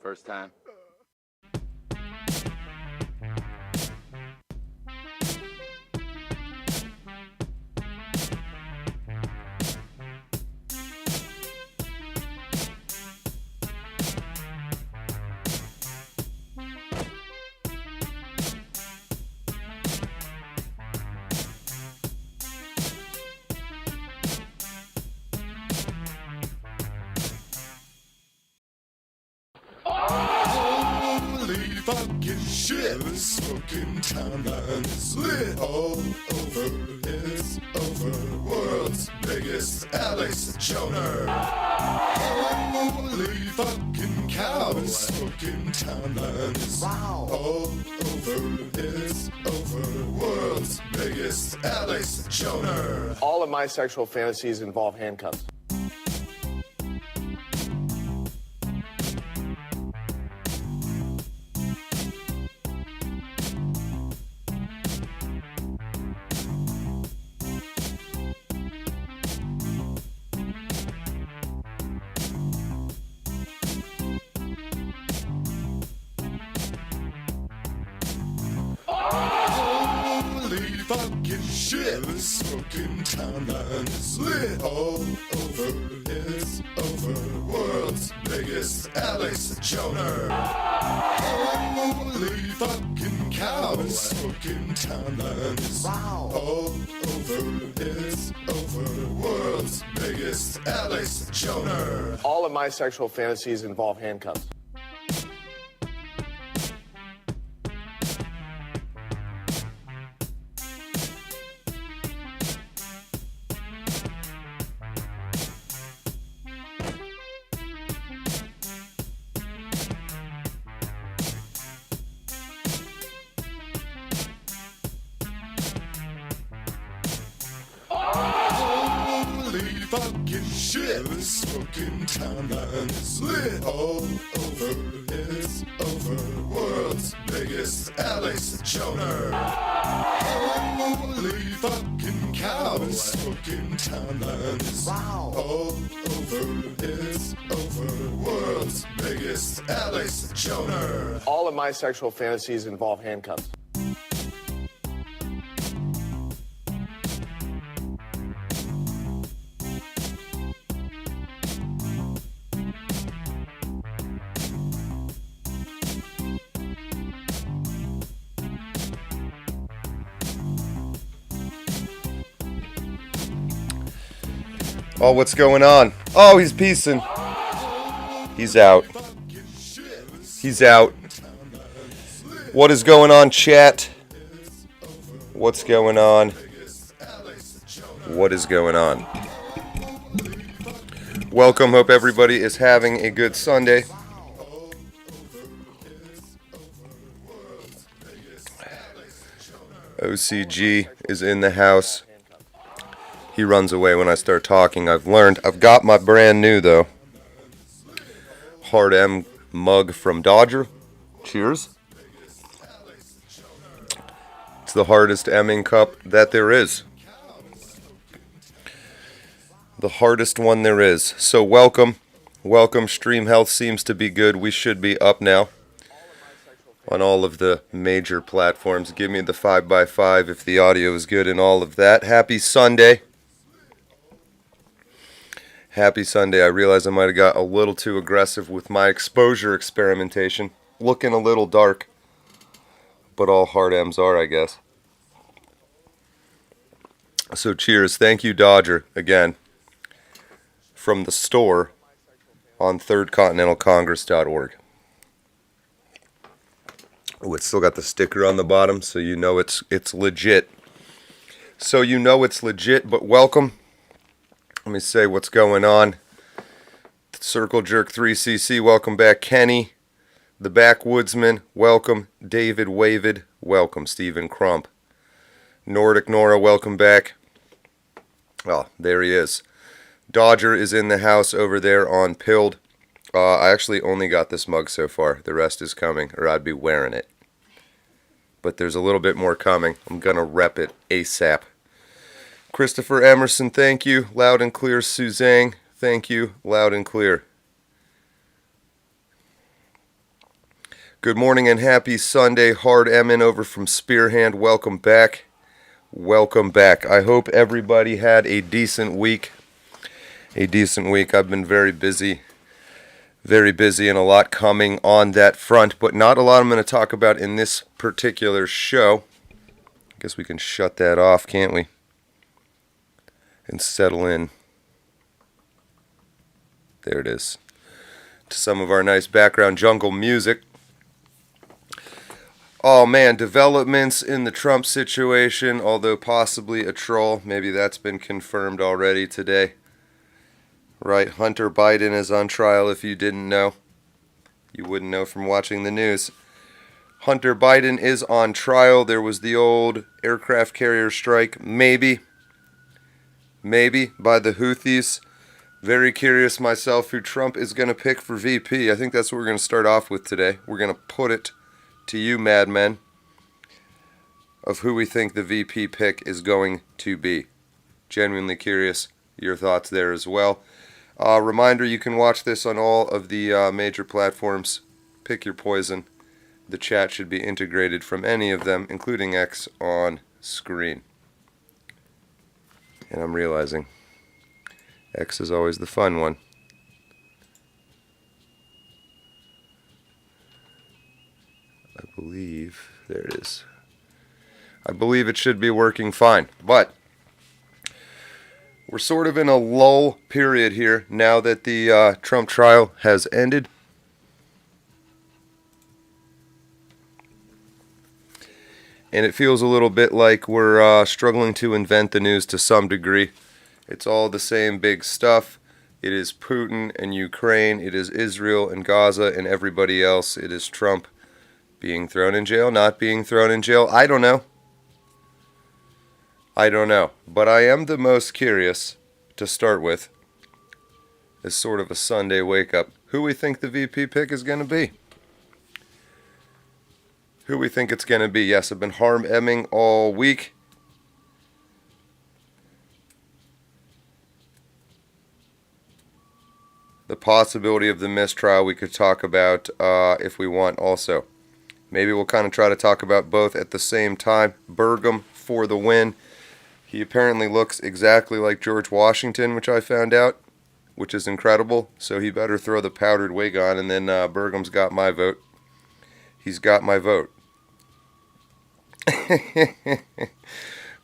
First time. Fucking shit, this fucking timeline is lit all over. It's over, world's biggest Alex Joner. Holy fucking cow, this fucking timeline is all over. It's over, world's biggest Alex Joner. All of my sexual fantasies involve handcuffs. Fucking shit, this fucking timeline is lit all over. It's over, world's biggest Alex Joner. Holy fucking cow, this fucking timeline is all over. It's over, world's biggest Alex Joner. All of my sexual fantasies involve handcuffs. Fucking shit, this fucking timeline is lit all over. It's over, world's biggest Alex Joner. Holy fucking cow, this fucking timeline is all over. It's over, world's biggest Alex Joner. All of my sexual fantasies involve handcuffs. Oh, what's going on? Oh, he's peacing. He's out. He's out. What is going on, chat? What's going on? What is going on? Welcome. Hope everybody is having a good Sunday. OCG is in the house. He runs away when I start talking, I've learned. I've got my brand new, though, Hard M mug from Dodger. Cheers. It's the hardest Emming cup that there is. The hardest one there is. So welcome. Welcome. Stream health seems to be good. We should be up now on all of the major platforms. Give me the 5x5 if the audio is good and all of that. Happy Sunday. Happy Sunday. I realize I might have got a little too aggressive with my exposure experimentation. Looking a little dark. But all hard M's are, I guess. So cheers. Thank you, Dodger, again. From the store on thirdcontinentalcongress.org. Oh, it's still got the sticker on the bottom, so you know it's legit. So you know it's legit, but welcome. Let me say what's going on. Circle Jerk 3cc, welcome back. Kenny, the Backwoodsman, welcome. David Wavid, welcome. Stephen Crump. Nordic Nora, welcome back. Oh, there he is. Dodger is in the house over there on Pilled. I actually only got this mug so far. The rest is coming, or I'd be wearing it. But there's a little bit more coming. I'm going to rep it ASAP. Christopher Emerson, thank you. Loud and clear. Suzanne, thank you. Loud and clear. Good morning and happy Sunday. Hard Emin over from Spearhand. Welcome back. Welcome back. I hope everybody had a decent week. I've been very busy and a lot coming on that front, but not a lot I'm going to talk about in this particular show. I guess we can shut that off, can't we? And settle in. There it is. To some of our nice background jungle music. Oh man, developments in the Trump situation, although possibly a troll. Maybe that's been confirmed already today. Right, Hunter Biden is on trial if you didn't know. You wouldn't know from watching the news. Hunter Biden is on trial. There was the old aircraft carrier strike, maybe by the Houthis. Very curious myself who Trump is going to pick for VP. I think that's what we're going to start off with today. We're going to put it to you madmen of who we think the VP pick is going to be. Genuinely curious your thoughts there as well. Reminder, you can watch this on all of the major platforms. Pick your poison. The chat should be integrated from any of them, including X on screen. And I'm realizing X is always the fun one. There it is. I believe it should be working fine, but we're sort of in a lull period here now that the Trump trial has ended. And it feels a little bit like we're struggling to invent the news to some degree. It's all the same big stuff. It is Putin and Ukraine. It is Israel and Gaza and everybody else. It is Trump being thrown in jail, not being thrown in jail. I don't know. But I am the most curious to start with, as sort of a Sunday wake-up, who we think the VP pick is going to be. Who we think it's going to be. Yes, I've been harm-emming all week. The possibility of the mistrial we could talk about if we want also. Maybe we'll kind of try to talk about both at the same time. Burgum for the win. He apparently looks exactly like George Washington, which I found out, which is incredible. So he better throw the powdered wig on, and then Burgum's got my vote. He's got my vote.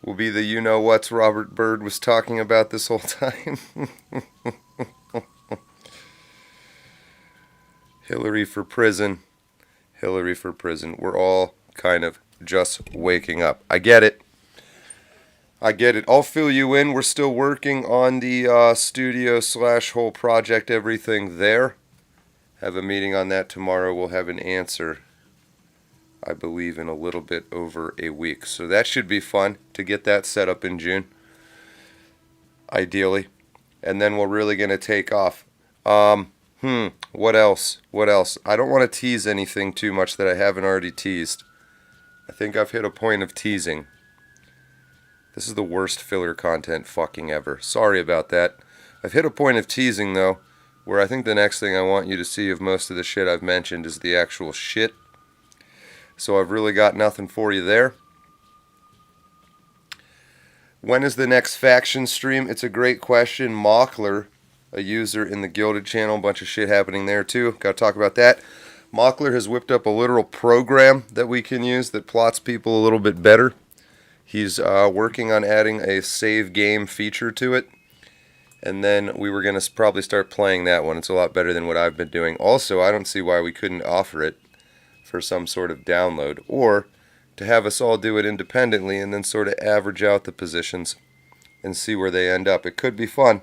Will be the you-know-whats Robert Byrd was talking about this whole time. Hillary for prison. We're all kind of just waking up. I get it. I'll fill you in. We're still working on the studio/whole project, everything there. Have a meeting on that tomorrow. We'll have an answer, I believe, in a little bit over a week. So that should be fun to get that set up in June, ideally. And then we're really going to take off. What else? I don't want to tease anything too much that I haven't already teased. I think I've hit a point of teasing. This is the worst filler content fucking ever. Sorry about that. I've hit a point of teasing, though, where I think the next thing I want you to see of most of the shit I've mentioned is the actual shit. So I've really got nothing for you there. When is the next faction stream? It's a great question. Mockler, a user in the Gilded channel, a bunch of shit happening there too. Got to talk about that. Mockler has whipped up a literal program that we can use that plots people a little bit better. He's working on adding a save game feature to it. And then we were going to probably start playing that one. It's a lot better than what I've been doing. Also, I don't see why we couldn't offer it for some sort of download. Or to have us all do it independently and then sort of average out the positions and see where they end up. It could be fun.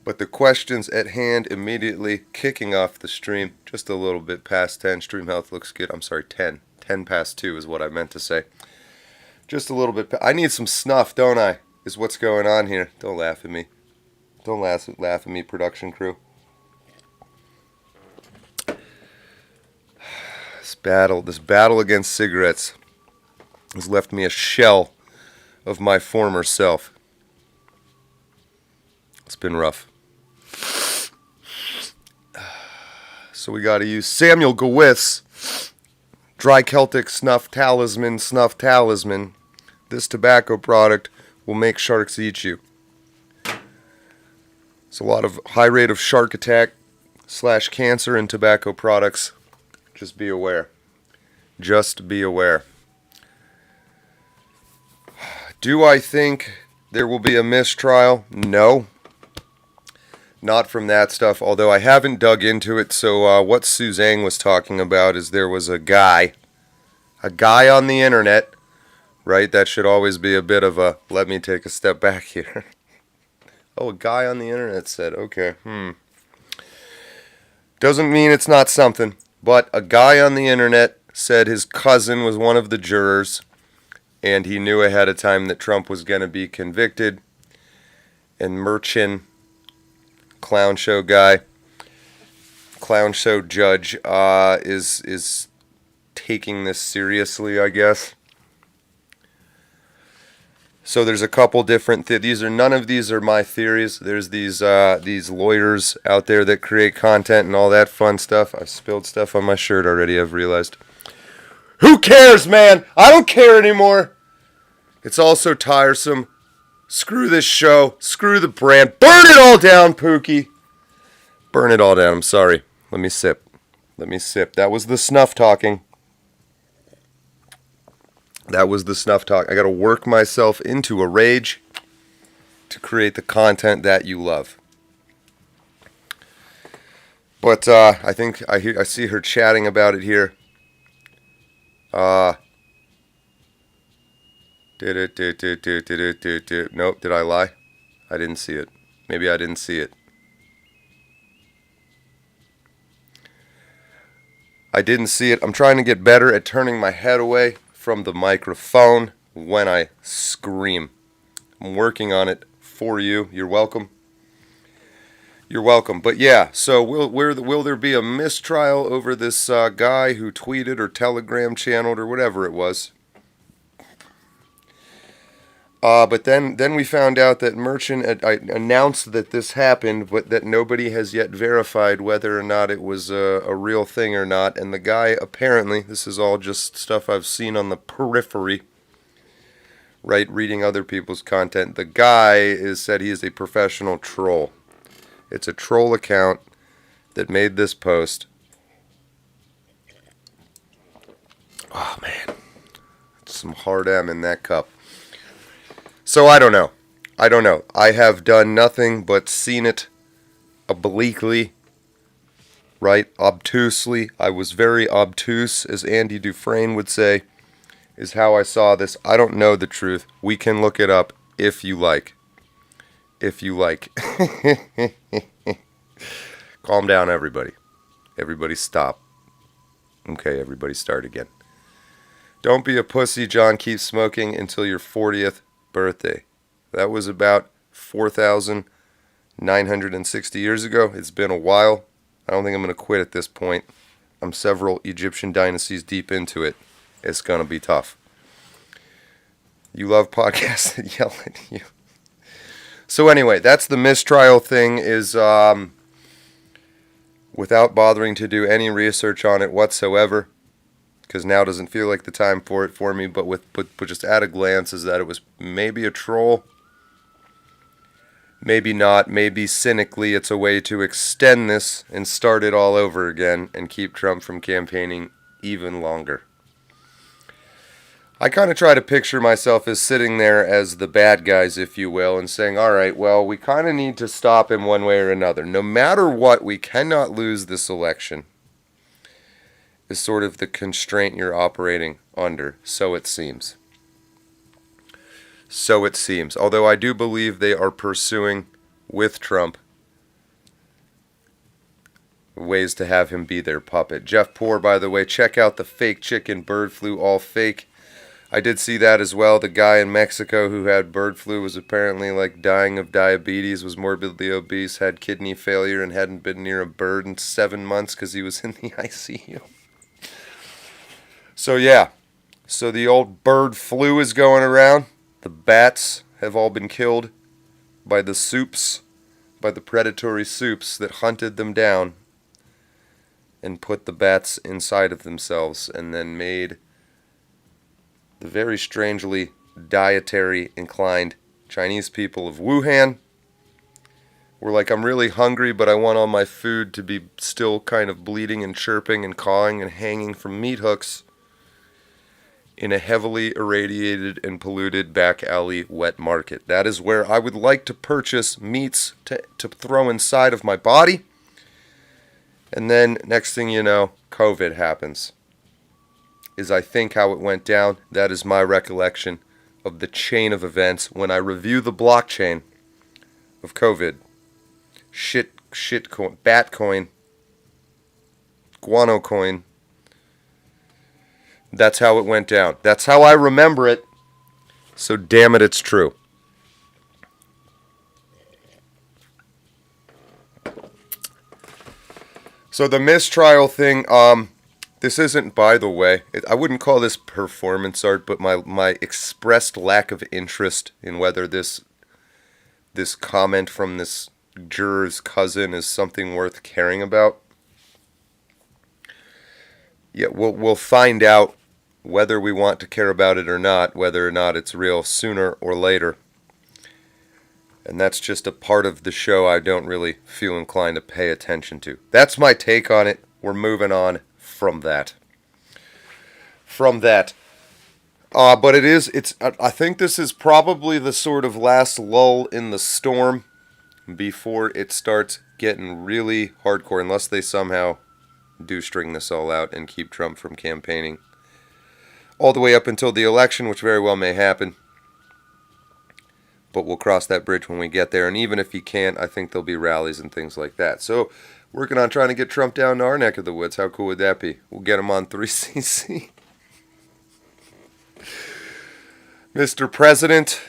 But the questions at hand immediately kicking off the stream, just a little bit past 10. Stream health looks good. I'm sorry, 10. 10 past 2 is what I meant to say. Just a little bit. I need some snuff, don't I? Is what's going on here. Don't laugh at me. Don't laugh at me, production crew. This battle against cigarettes has left me a shell of my former self. It's been rough. So we got to use Samuel Gawith's Dry Celtic Snuff Talisman. This tobacco product will make sharks eat you. It's a lot of high rate of shark attack / cancer in tobacco products. Just be aware. Just be aware. Do I think there will be a mistrial? No. Not from that stuff, although I haven't dug into it. So what Suzanne was talking about is there was a guy on the internet, right? That should always be a bit of a, let me take a step back here. Oh, a guy on the internet said, okay, Doesn't mean it's not something, but a guy on the internet said his cousin was one of the jurors, and he knew ahead of time that Trump was going to be convicted, and Merchan, clown show judge, is taking this seriously, I guess. So there's a couple different none of these are my theories. There's these lawyers out there that create content and all that fun stuff. I spilled stuff on my shirt already, I've realized. Who cares, man? I don't care anymore. It's all so tiresome. Screw this show. Screw the brand. Burn it all down, Pookie. Burn it all down. I'm sorry. Let me sip. That was the snuff talking. I got to work myself into a rage to create the content that you love. But I think I see her chatting about it here. Nope, did I lie? I didn't see it. Maybe I didn't see it. I didn't see it. I'm trying to get better at turning my head away from the microphone when I scream. I'm working on it for you. You're welcome. But yeah, so will there be a mistrial over this guy who tweeted or Telegram channeled or whatever it was? But then we found out that Merchant announced that this happened, but that nobody has yet verified whether or not it was a real thing or not. And the guy, apparently, this is all just stuff I've seen on the periphery, right, reading other people's content. The guy said he is a professional troll. It's a troll account that made this post. Oh, man. Some hard M in that cup. So I don't know. I have done nothing but seen it obliquely, right? Obtusely. I was very obtuse, as Andy Dufresne would say, is how I saw this. I don't know the truth. We can look it up if you like. Calm down, everybody. Everybody stop. Okay, everybody start again. Don't be a pussy, John. Keep smoking until your 40th birthday. That was about 4,960 years ago. It's been a while. I don't think I'm going to quit at this point. I'm several Egyptian dynasties deep into it. It's going to be tough. You love podcasts that yell at you. So anyway, that's the mistrial thing, is without bothering to do any research on it whatsoever, because now doesn't feel like the time for it for me, but just at a glance is that it was maybe a troll, maybe not, maybe cynically it's a way to extend this and start it all over again and keep Trump from campaigning even longer. I kind of try to picture myself as sitting there as the bad guys, if you will, and saying, all right, well, we kind of need to stop him one way or another. No matter what, we cannot lose this election. Is sort of the constraint you're operating under, so it seems. Although I do believe they are pursuing, with Trump, ways to have him be their puppet. Jeff Poor, by the way, check out the fake chicken bird flu, all fake. I did see that as well. The guy in Mexico who had bird flu was apparently like dying of diabetes, was morbidly obese, had kidney failure, and hadn't been near a bird in 7 months because he was in the ICU. So yeah, so the old bird flu is going around. The bats have all been killed by the soups by the predatory soups that hunted them down and put the bats inside of themselves and then made the very strangely dietary inclined Chinese people of Wuhan were like, I'm really hungry, but I want all my food to be still kind of bleeding and chirping and cawing and hanging from meat hooks in a heavily irradiated and polluted back alley wet market. That is where I would like to purchase meats to throw inside of my body. And then, next thing you know, COVID happens. Is I think how it went down. That is my recollection of the chain of events when I review the blockchain of COVID. Shitcoin, Batcoin, Guano coin. That's how it went down. That's how I remember it. So damn it, it's true. So the mistrial thing, this isn't, by the way, I wouldn't call this performance art, but my expressed lack of interest in whether this comment from this juror's cousin is something worth caring about. Yeah, we'll find out whether we want to care about it or not, whether or not it's real sooner or later. And that's just a part of the show I don't really feel inclined to pay attention to. That's my take on it. We're moving on from that. But I think this is probably the sort of last lull in the storm before it starts getting really hardcore, unless they somehow do string this all out and keep Trump from campaigning all the way up until the election, which very well may happen. But we'll cross that bridge when we get there. And even if he can't, I think there'll be rallies and things like that. So, working on trying to get Trump down to our neck of the woods. How cool would that be? We'll get him on 3cc. Mr. President,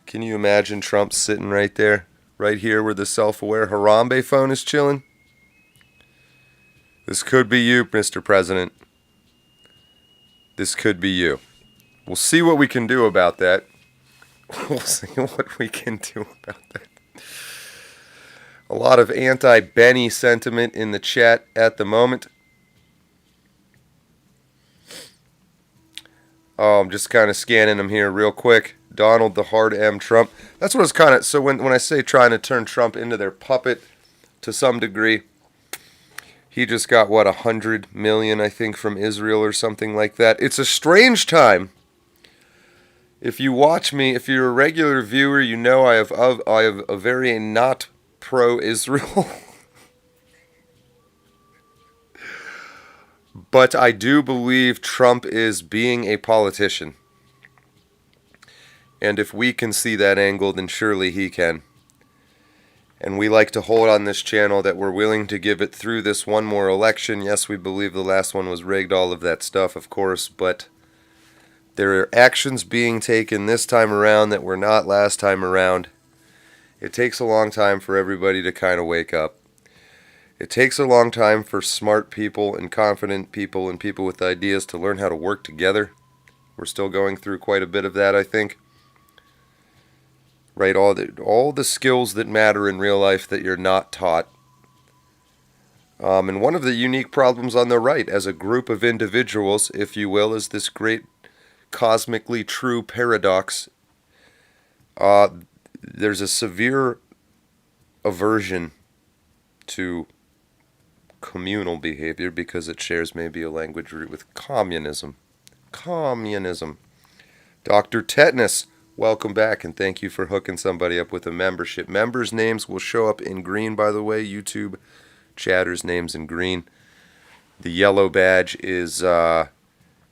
can you imagine Trump sitting right there, right here where the self-aware Harambe phone is chilling? This could be you, Mr. President. This could be you. We'll see what we can do about that. A lot of anti-Benny sentiment in the chat at the moment. Oh, I'm just kind of scanning them here real quick. Donald the Hard M Trump. That's what it's kind of... So when I say trying to turn Trump into their puppet to some degree, he just got, 100 million, I think, from Israel or something like that. It's a strange time. If you watch me, if you're a regular viewer, you know I have a very not pro-Israel. But I do believe Trump is being a politician. And if we can see that angle, then surely he can. And we like to hold on this channel that we're willing to give it through this one more election. Yes, we believe the last one was rigged, all of that stuff, of course, but there are actions being taken this time around that were not last time around. It takes a long time for everybody to kind of wake up. It takes a long time for smart people and confident people and people with ideas to learn how to work together. We're still going through quite a bit of that, I think. Right, all the skills that matter in real life that you're not taught. And one of the unique problems on the right, as a group of individuals, if you will, is this great cosmically true paradox. There's a severe aversion to communal behavior because it shares maybe a language root with communism. Dr. Tetanus, welcome back, and thank you for hooking somebody up with a membership. Members' names will show up in green, by the way. YouTube chatters' names in green. The yellow badge is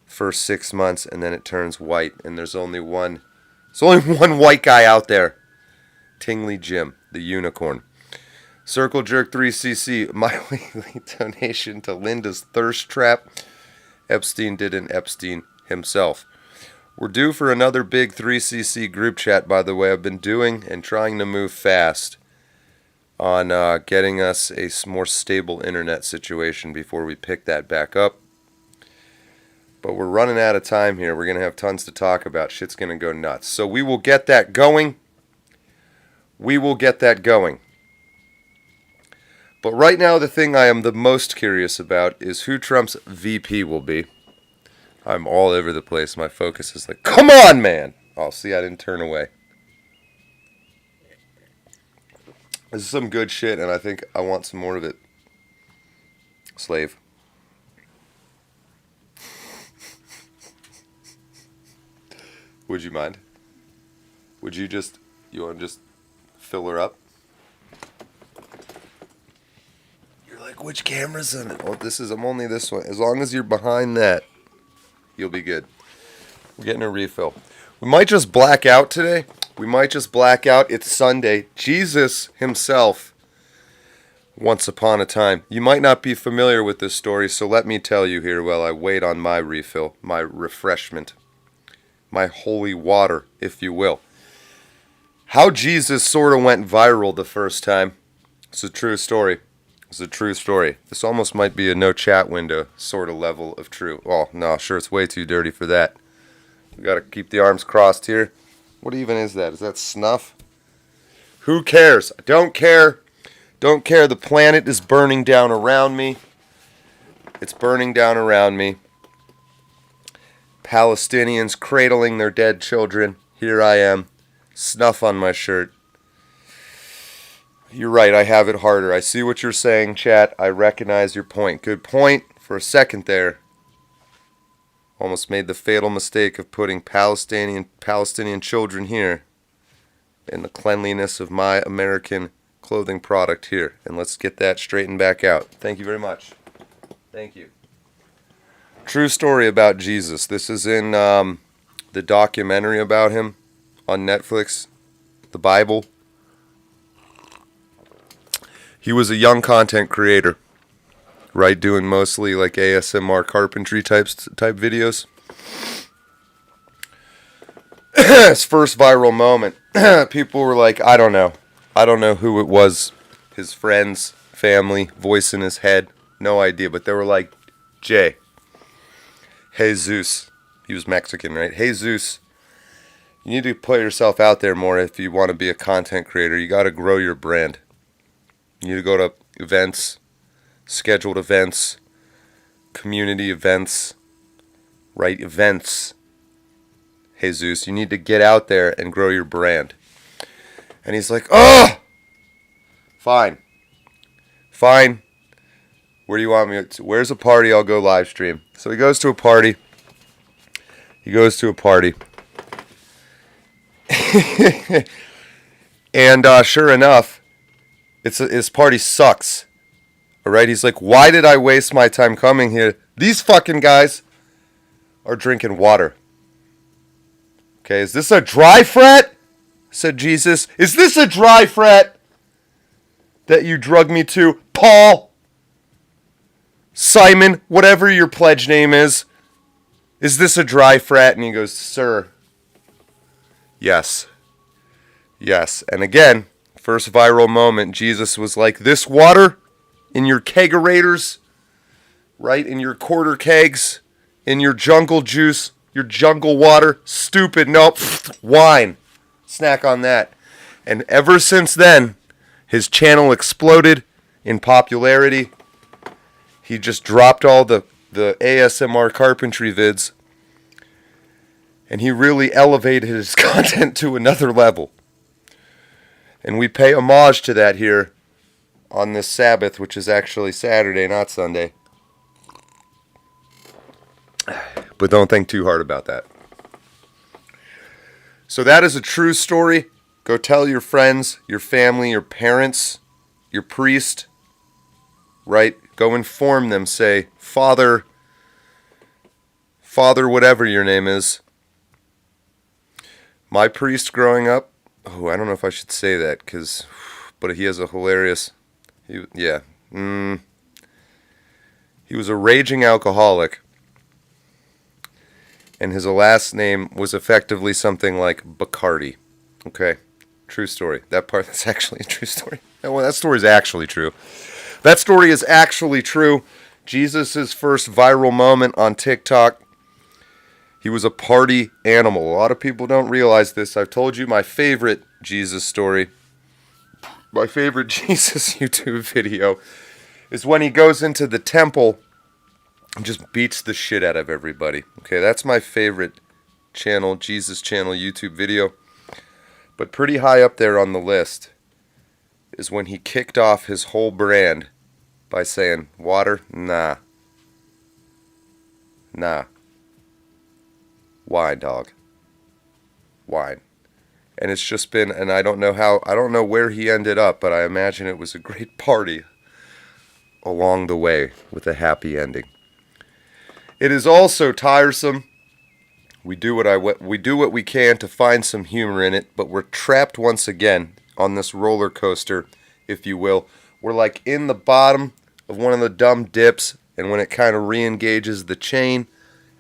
first 6 months, and then it turns white. And there's only one white guy out there. Tingley Jim, the unicorn. Circle Jerk 3cc, my weekly donation to Linda's thirst trap. Epstein didn't Epstein himself. We're due for another big 3cc group chat, by the way. I've been doing and trying to move fast on getting us a more stable internet situation before we pick that back up. But we're running out of time here. We're going to have tons to talk about. Shit's going to go nuts. So we will get that going. we will get that going. But right now, the thing I am the most curious about is who Trump's VP will be. I'm all over the place. My focus is like, come on, man! Oh, see, I didn't turn away. This is some good shit, and I think I want some more of it. Slave. Would you mind? Would you want to just fill her up? You're like, which camera's in it? Oh, I'm only this one. As long as you're behind that, you'll be good. We're getting a refill. We might just black out today. It's Sunday. Jesus himself, once upon a time. You might not be familiar with this story, so let me tell you here while I wait on my refill, my refreshment, my holy water, if you will. How Jesus sort of went viral the first time. It's a true story. This almost might be a no chat window sort of level of true. Oh, no, sure, it's way too dirty for that. We got to keep the arms crossed here. What even is that? Is that snuff? Who cares? I don't care. Don't care. The planet is burning down around me. It's burning down around me. Palestinians cradling their dead children. Here I am. Snuff on my shirt. You're right, I have it harder. I see what you're saying, chat. I recognize your point. Good point. For a second there, almost made the fatal mistake of putting Palestinian children here in the cleanliness of my American clothing product here. And let's get that straightened back out. Thank you very much. Thank you. True story about Jesus. This is in the documentary about him on Netflix, The Bible. He was a young content creator, right? Doing mostly like ASMR carpentry type videos. His first viral moment, people were like, I don't know who it was. His friends, family, voice in his head, no idea. But they were like, Jay, Jesus, he was Mexican, right? Jesus, you need to put yourself out there more if you want to be a content creator. You got to grow your brand. You need to go to events, scheduled events, community events, right? Events. Jesus, you need to get out there and grow your brand. And he's like, oh, fine. Where do you want me to? Where's a party? I'll go live stream. So he goes to a party. And sure enough, his party sucks. Alright, he's like, why did I waste my time coming here? These fucking guys are drinking water. Okay, is this a dry fret? Said Jesus. Is this a dry fret that you drug me to? Paul, Simon, whatever your pledge name is this a dry fret? And he goes, sir, yes. And again, first viral moment, Jesus was like, this water in your kegerators, right, in your quarter kegs, in your jungle juice, your jungle water, stupid, nope, wine, snack on that. And ever since then, his channel exploded in popularity. He just dropped all the ASMR carpentry vids, and he really elevated his content to another level. And we pay homage to that here on this Sabbath, which is actually Saturday, not Sunday. But don't think too hard about that. So that is a true story. Go tell your friends, your family, your parents, your priest, right? Go inform them. Say, Father, whatever your name is. My priest growing up, I don't know if I should say that, but he has a hilarious, he was a raging alcoholic, and his last name was effectively something like Bacardi. Okay, true story. That's actually a true story. Well, that story is actually true. Jesus' first viral moment on TikTok, he was a party animal. A lot of people don't realize this. I've told you my favorite Jesus story. My favorite Jesus YouTube video is when he goes into the temple and just beats the shit out of everybody. Okay, that's my favorite channel, Jesus channel YouTube video. But pretty high up there on the list is when he kicked off his whole brand by saying, water? Nah. Nah. Wine, dog. Wine. And it's just been, and I don't know where he ended up, but I imagine it was a great party along the way with a happy ending. It is also tiresome. We do what we can to find some humor in it, but we're trapped once again on this roller coaster, if you will. We're like in the bottom of one of the dumb dips, and when it kind of re-engages the chain,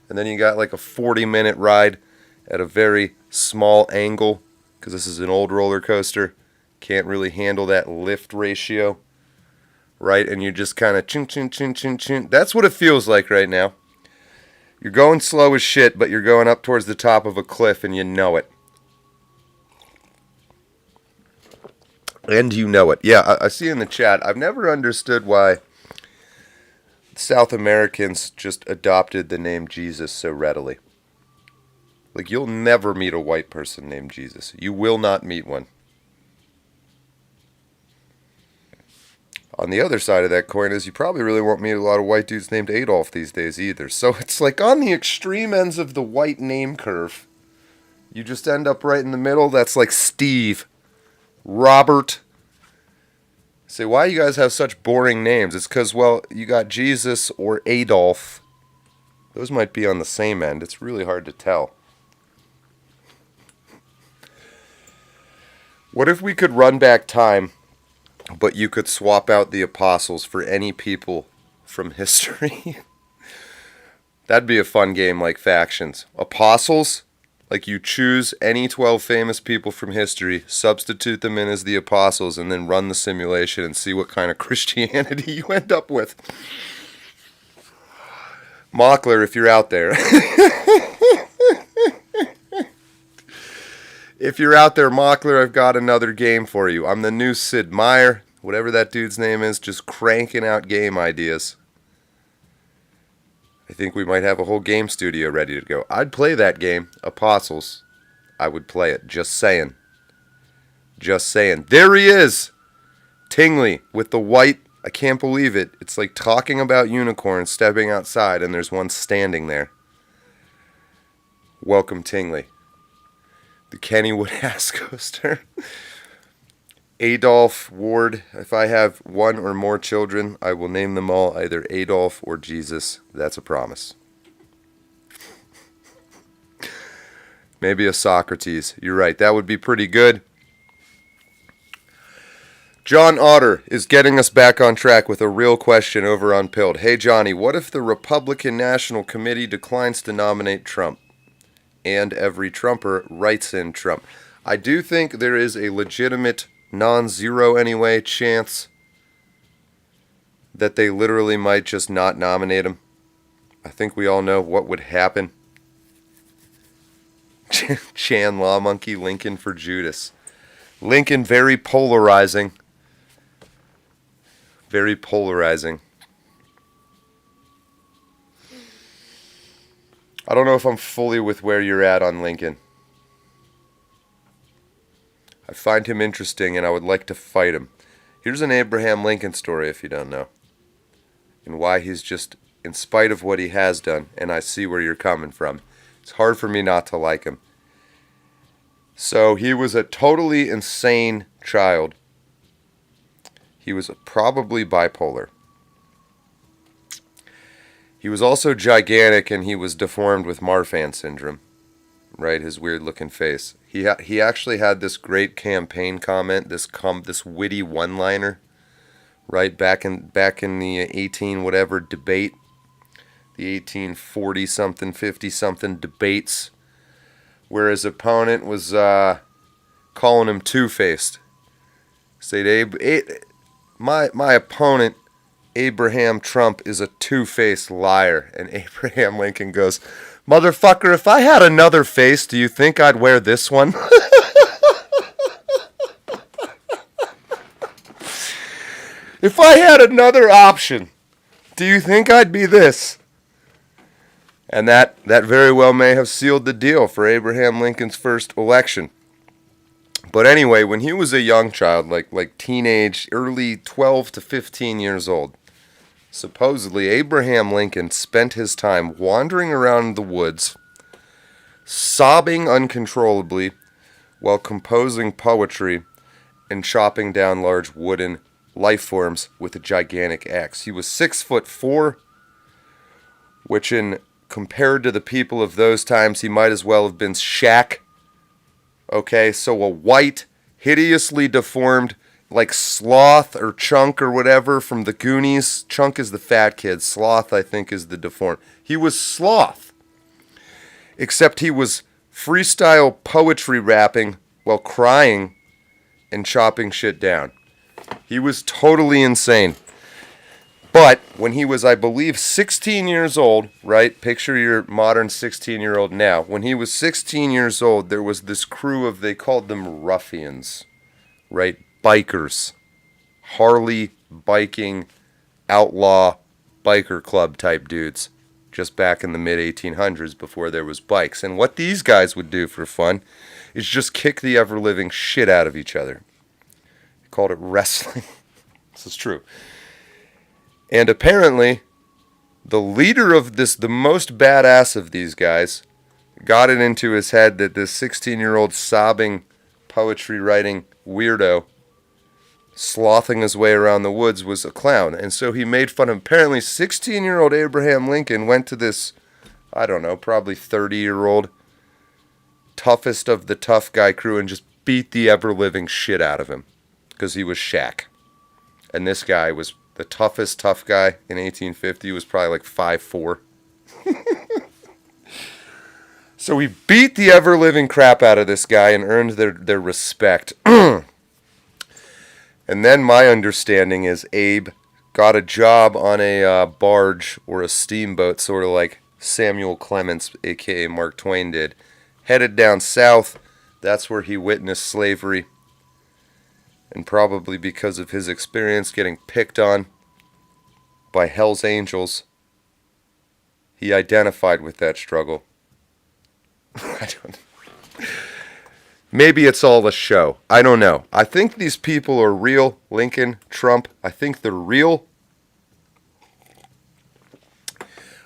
and then you got like a 40-minute ride at a very small angle, because this is an old roller coaster, can't really handle that lift ratio, right? And you just kind of chin, chin, chin, chin, chin. That's what it feels like right now. You're going slow as shit, but you're going up towards the top of a cliff, and you know it. And you know it. Yeah, I see in the chat, I've never understood why South Americans just adopted the name Jesus so readily. Like, you'll never meet a white person named Jesus. You will not meet one. On the other side of that coin is you probably really won't meet a lot of white dudes named Adolf these days either. So it's like on the extreme ends of the white name curve. You just end up right in the middle. That's like Steve, Robert. Say, why you guys have such boring names? It's because, well, you got Jesus or Adolf. Those might be on the same end. It's really hard to tell. What if we could run back time, but you could swap out the apostles for any people from history? That'd be a fun game like Factions. Apostles, like you choose any 12 famous people from history, substitute them in as the apostles, and then run the simulation and see what kind of Christianity you end up with. Mockler, if you're out there. If you're out there, Mockler, I've got another game for you. I'm the new Sid Meier, whatever that dude's name is, just cranking out game ideas. I think we might have a whole game studio ready to go. I'd play that game, Apostles. I would play it, just saying. Just saying. There he is! Tingley, with the white, I can't believe it. It's like talking about unicorns stepping outside, and there's one standing there. Welcome, Tingley. The Kennywood ass coaster. Adolf Ward. If I have one or more children, I will name them all either Adolf or Jesus. That's a promise. Maybe a Socrates. You're right. That would be pretty good. John Otter is getting us back on track with a real question over on Pilled. Hey, Johnny, what if the Republican National Committee declines to nominate Trump? And every Trumper writes in Trump. I do think there is a legitimate, non-zero anyway, chance that they literally might just not nominate him. I think we all know what would happen. Chan Law Monkey, Lincoln for Judas. Lincoln, very polarizing. Very polarizing. I don't know if I'm fully with where you're at on Lincoln. I find him interesting and I would like to fight him. Here's an Abraham Lincoln story if you don't know. And why he's just, in spite of what he has done, and I see where you're coming from, it's hard for me not to like him. So he was a totally insane child. He was probably bipolar. He was also gigantic, and he was deformed with Marfan syndrome, right? His weird-looking face. He actually had this great campaign comment, this witty one-liner, right? Back in the 18 whatever debate, the 1840 something, 50 something debates, where his opponent was calling him two-faced. Said, my opponent, Abraham Trump, is a two-faced liar. And Abraham Lincoln goes, motherfucker, if I had another face, do you think I'd wear this one? If I had another option, do you think I'd be this? And that very well may have sealed the deal for Abraham Lincoln's first election. But anyway, when he was a young child, like teenage, early 12 to 15 years old, supposedly Abraham Lincoln spent his time wandering around the woods, sobbing uncontrollably while composing poetry and chopping down large wooden life forms with a gigantic axe. He was 6'4", which compared to the people of those times, he might as well have been Shaq. Okay, so a white, hideously deformed, like Sloth or Chunk or whatever from the Goonies. Chunk is the fat kid. Sloth, I think, is the deformed. He was Sloth. Except he was freestyle poetry rapping while crying and chopping shit down. He was totally insane. But when he was, I believe, 16 years old, right? Picture your modern 16-year-old now. When he was 16 years old, there was this crew of, they called them ruffians, right? Bikers. Harley biking, outlaw, biker club type dudes. Just back in the mid-1800s before there was bikes. And what these guys would do for fun is just kick the ever-living shit out of each other. They called it wrestling. This is true. And apparently, the leader of this, the most badass of these guys, got it into his head that this 16-year-old sobbing, poetry-writing weirdo slothing his way around the woods was a clown. And so he made fun of him. Apparently, 16-year-old Abraham Lincoln went to this, I don't know, probably 30-year-old, toughest of the tough guy crew and just beat the ever-living shit out of him because he was Shaq. And this guy was the toughest tough guy in 1850, was probably like 5'4". So he beat the ever-living crap out of this guy and earned their respect. And then my understanding is Abe got a job on a barge or a steamboat, sort of like Samuel Clemens, a.k.a. Mark Twain, did. Headed down south. That's where he witnessed slavery. And probably because of his experience getting picked on by Hell's Angels, he identified with that struggle. I don't know. Maybe it's all a show. I don't know. I think these people are real. Lincoln, Trump, I think they're real.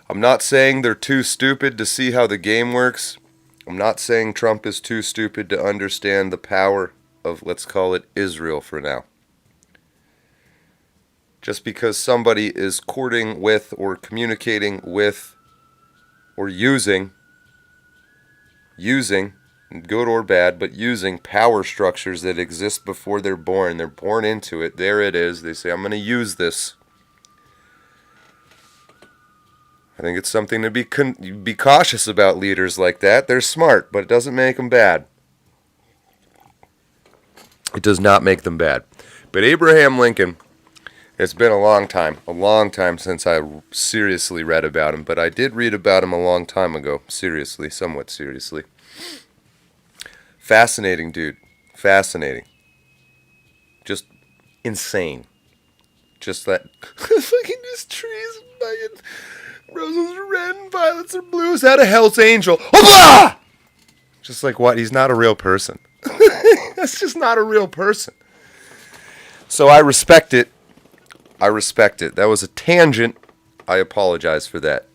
I'm not saying they're too stupid to see how the game works. I'm not saying Trump is too stupid to understand the power of, let's call it, Israel for now. Just because somebody is courting with or communicating with or using, good or bad, but using power structures that exist before they're born into it, there it is, they say, I'm going to use this. I think it's something to be cautious about leaders like that. They're smart, but it doesn't make them bad. It does not make them bad. But Abraham Lincoln, it's been a long time since I seriously read about him, but I did read about him a long time ago, seriously, somewhat seriously. Fascinating dude, fascinating. Just insane. Just that, fucking just trees, fucking roses are red and violets are blue. Is that a Hell's Angel? Hoopla! Just like what? He's not a real person. That's just not a real person. So I respect it. That was a tangent. I apologize for that.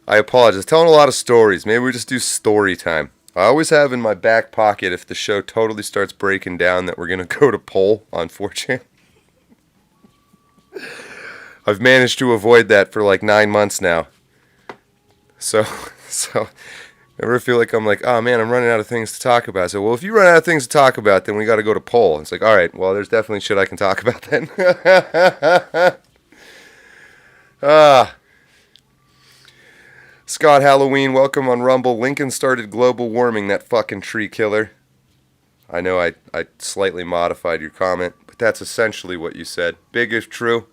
I apologize. Telling a lot of stories. Maybe we just do story time. I always have in my back pocket, if the show totally starts breaking down, that we're going to go to poll on 4chan. I've managed to avoid that for like 9 months now. So ever feel like I'm like, oh man, I'm running out of things to talk about. So, well, if you run out of things to talk about, then we got to go to poll. It's like, all right, well, there's definitely shit I can talk about then. Scott Halloween, welcome on Rumble. Lincoln started global warming, that fucking tree killer. I know I slightly modified your comment, but that's essentially what you said. Big if true.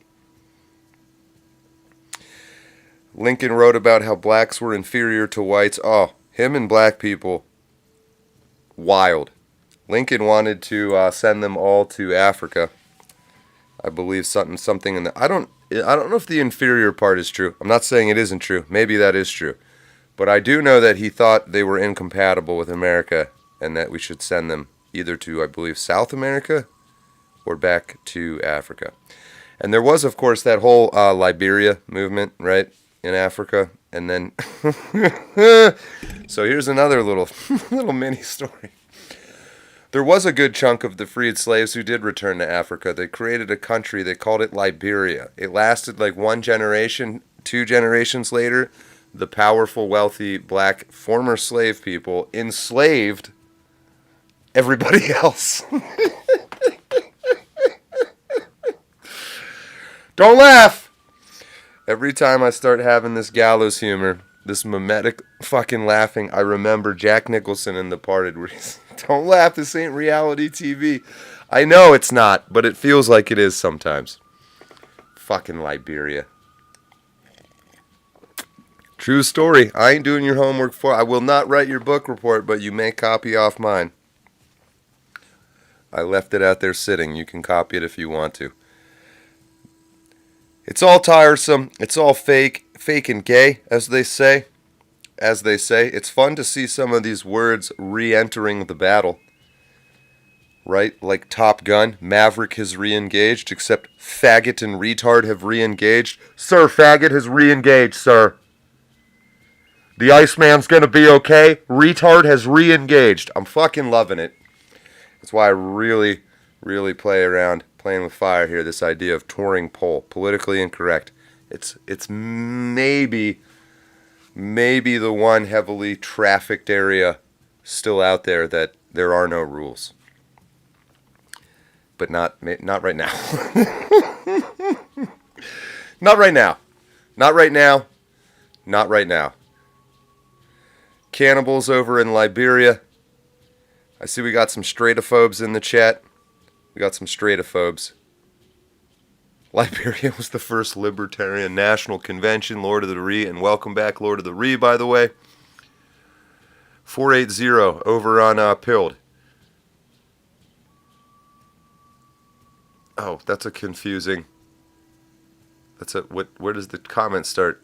Lincoln wrote about how blacks were inferior to whites. Oh, him and black people, wild. Lincoln wanted to send them all to Africa I believe something in the. I don't know if the inferior part is true. I'm not saying it isn't true. Maybe that is true. But I do know that he thought they were incompatible with America and that we should send them either to, I believe, South America or back to Africa. And there was, of course, that whole Liberia movement, right, in Africa. And then, so here's another little mini story. There was a good chunk of the freed slaves who did return to Africa. They created a country. They called it Liberia. It lasted like one generation. 2 generations later, the powerful, wealthy, black former slave people enslaved everybody else. Don't laugh! Every time I start having this gallows humor, this mimetic fucking laughing, I remember Jack Nicholson in The Departed, where he's, don't laugh, this ain't reality TV. I know it's not, but it feels like it is sometimes. Fucking Liberia. True story. I ain't doing your homework for. I will not write your book report, but you may copy off mine. I left it out there sitting. You can copy it if you want to. It's all tiresome. It's all fake and gay, as they say. It's fun to see some of these words re-entering the battle. Right? Like Top Gun, Maverick has re-engaged, except faggot and retard have re-engaged. Sir, faggot has re-engaged, sir. The Iceman's gonna be okay. Retard has re-engaged. I'm fucking loving it. That's why I really, really playing with fire here. This idea of touring pole, politically incorrect. It's maybe the one heavily trafficked area still out there that there are no rules. But not right now. Not right now. Not right now. Not right now. Cannibals over in Liberia. I see we got some straightophobes in the chat. We got some straightophobes. Liberia was the first libertarian national convention, Lord of the Ree, and welcome back, Lord of the Ree, by the way. 480 over on Pilled. Oh, that's a confusing. Where does the comment start?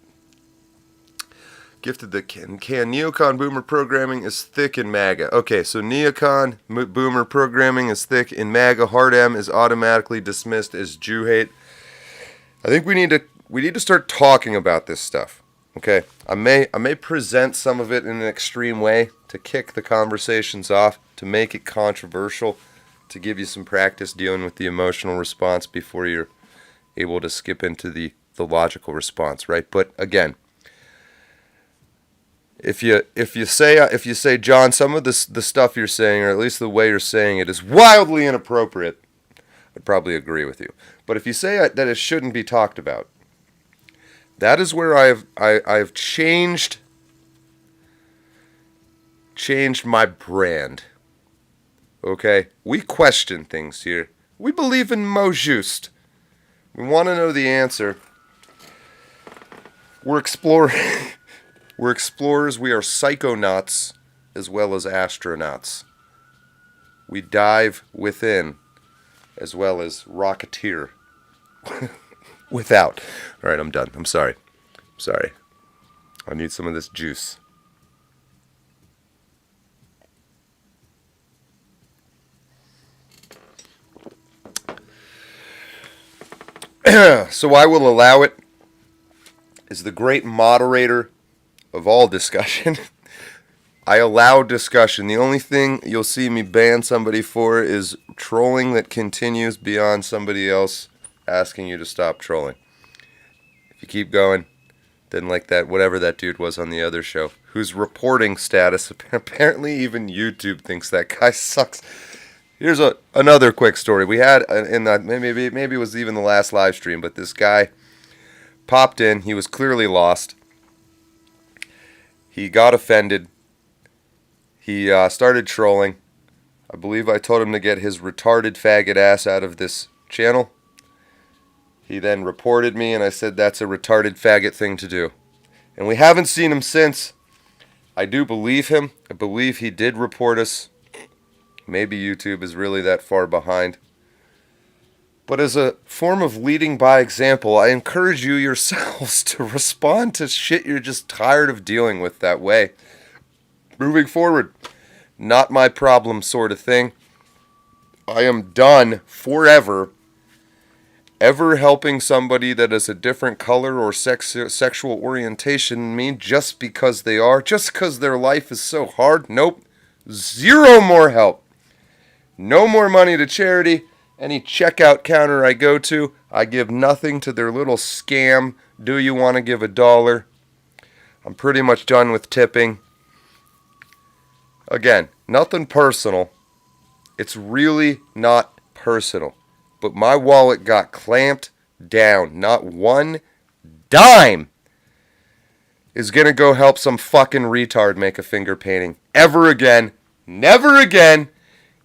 Gifted the can neocon boomer programming is thick in MAGA. Okay, so neocon boomer programming is thick in MAGA. Hard M is automatically dismissed as Jew hate. I think we need to start talking about this stuff. Okay, I may present some of it in an extreme way to kick the conversations off, to make it controversial, to give you some practice dealing with the emotional response before you're able to skip into the logical response, right? But again, if you say, John, some of the stuff you're saying, or at least the way you're saying it, is wildly inappropriate, I'd probably agree with you. But if you say that it shouldn't be talked about, that is where I've changed my brand. Okay, we question things here. We believe in mot juste. We want to know the answer. We're exploring. We're explorers, we are psychonauts as well as astronauts. We dive within as well as rocketeer without. All right, I'm done. I'm sorry. I need some of this juice. So I will allow it as the great moderator of all discussion. I allow discussion. The only thing you'll see me ban somebody for is trolling that continues beyond somebody else asking you to stop trolling. If you keep going, then like that, whatever that dude was on the other show, whose reporting status, apparently even YouTube thinks that guy sucks. Here's another quick story. We had, in that, maybe it was even the last live stream, but this guy popped in. He was clearly lost. He got offended. He started trolling. I believe I told him to get his retarded faggot ass out of this channel. He then reported me, and I said that's a retarded faggot thing to do. And we haven't seen him since. I do believe him. I believe he did report us. Maybe YouTube is really that far behind. But as a form of leading by example, I encourage you yourselves to respond to shit you're just tired of dealing with that way. Moving forward, not my problem sort of thing. I am done forever ever helping somebody that is a different color or sexual orientation than me just because they are, just because their life is so hard. Nope. Zero more help. No more money to charity. Any checkout counter I go to, I give nothing to their little scam. Do you want to give $1? I'm pretty much done with tipping. Again, nothing personal. It's really not personal. But my wallet got clamped down. Not one dime is going to go help some fucking retard make a finger painting. Ever again. Never again.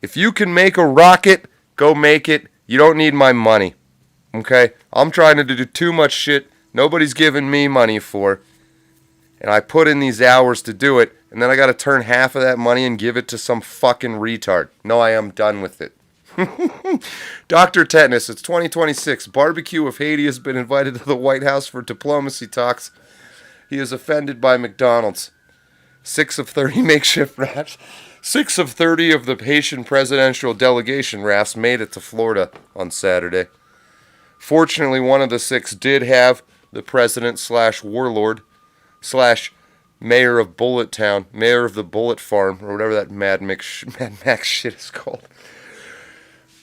If you can make a rocket, go make it. You don't need my money. Okay? I'm trying to do too much shit nobody's giving me money for. And I put in these hours to do it. And then I got to turn half of that money and give it to some fucking retard. No, I am done with it. Dr. Tetanus, it's 2026. Barbecue of Haiti has been invited to the White House for diplomacy talks. He is offended by McDonald's. 6 of 30 makeshift rafts. 6 of 30 of the Haitian presidential delegation rafts made it to Florida on Saturday. Fortunately, one of the 6 did have the president/warlord/ mayor of Bullet Town, mayor of the Bullet Farm, or whatever that Mad Max shit is called.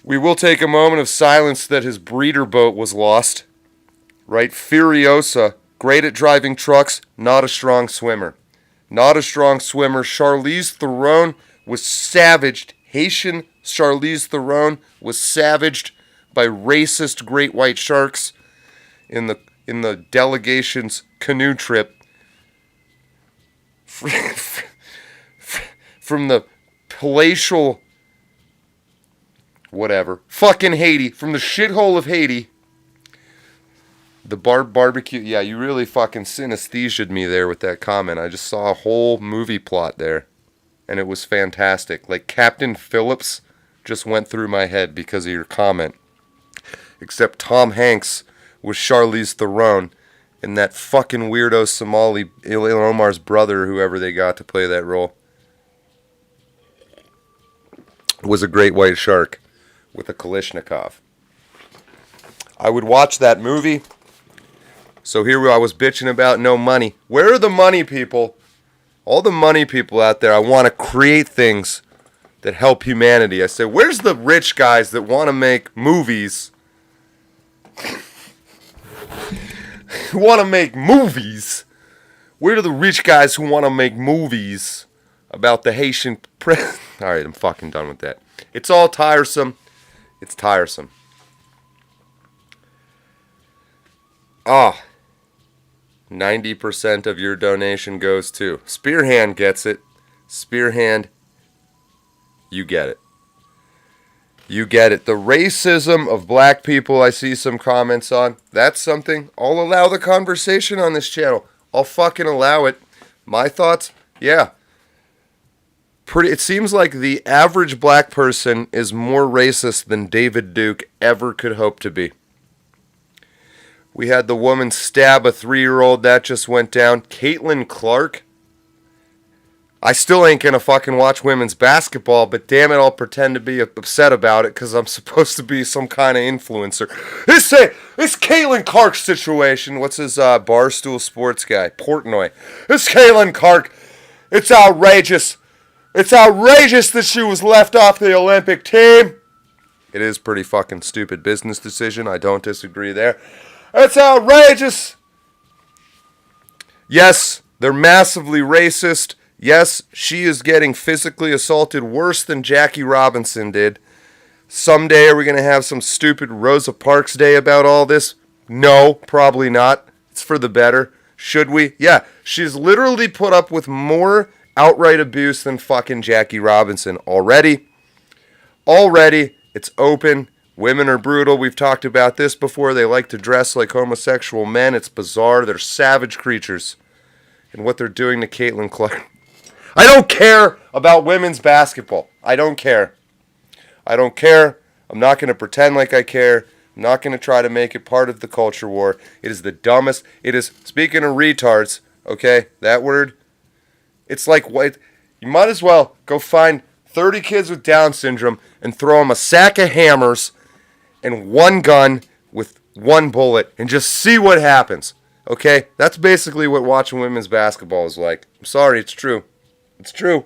We will take a moment of silence that his breeder boat was lost. Right? Furiosa, great at driving trucks, not a strong swimmer. Not a strong swimmer. Charlize Theron was savaged. Haitian Charlize Theron was savaged by racist great white sharks in the delegation's canoe trip from the palatial whatever. Fucking Haiti. From the shithole of Haiti. The barbecue. Yeah, you really fucking synesthesia'd me there with that comment. I just saw a whole movie plot there. And it was fantastic. Like Captain Phillips just went through my head because of your comment. Except Tom Hanks was Charlize Theron. And that fucking weirdo Somali, Ilhan Omar's brother, whoever they got to play that role, was a great white shark with a Kalashnikov. I would watch that movie. So here I was bitching about no money. Where are the money people? All the money people out there, I want to create things that help humanity. I say, where's the rich guys that want to make movies? Who want to make movies? Where are the rich guys who want to make movies about the Haitian president? Alright, I'm fucking done with that. It's all tiresome. It's tiresome. 90% of your donation goes to Spearhand gets it. Spearhand, you get it. You get it. The racism of black people, I see some comments on. That's something. I'll allow the conversation on this channel. I'll fucking allow it. My thoughts? Yeah. It seems like the average black person is more racist than David Duke ever could hope to be. We had the woman stab a 3-year-old. That just went down. Caitlin Clark. I still ain't gonna fucking watch women's basketball, but damn it, I'll pretend to be upset about it because I'm supposed to be some kind of influencer. This Caitlin Clark situation. What's his Barstool Sports guy? Portnoy. This Caitlin Clark. It's outrageous. It's outrageous that she was left off the Olympic team. It is pretty fucking stupid business decision. I don't disagree there. It's outrageous. Yes, they're massively racist. Yes, she is getting physically assaulted worse than Jackie Robinson did. Someday are we going to have some stupid Rosa Parks Day about all this? No, probably not. It's for the better. Should we? Yeah, she's literally put up with more outright abuse than fucking Jackie Robinson already. Already, it's open. Women are brutal. We've talked about this before. They like to dress like homosexual men. It's bizarre. They're savage creatures. And what they're doing to Caitlin Clark. I don't care about women's basketball. I don't care. I don't care. I'm not going to pretend like I care. I'm not going to try to make it part of the culture war. It is the dumbest. It is, speaking of retards, okay, that word, it's like, what? You might as well go find 30 kids with Down syndrome and throw them a sack of hammers and one gun with one bullet and just see what happens. Okay? That's basically what watching women's basketball is like. I'm sorry, it's true. It's true.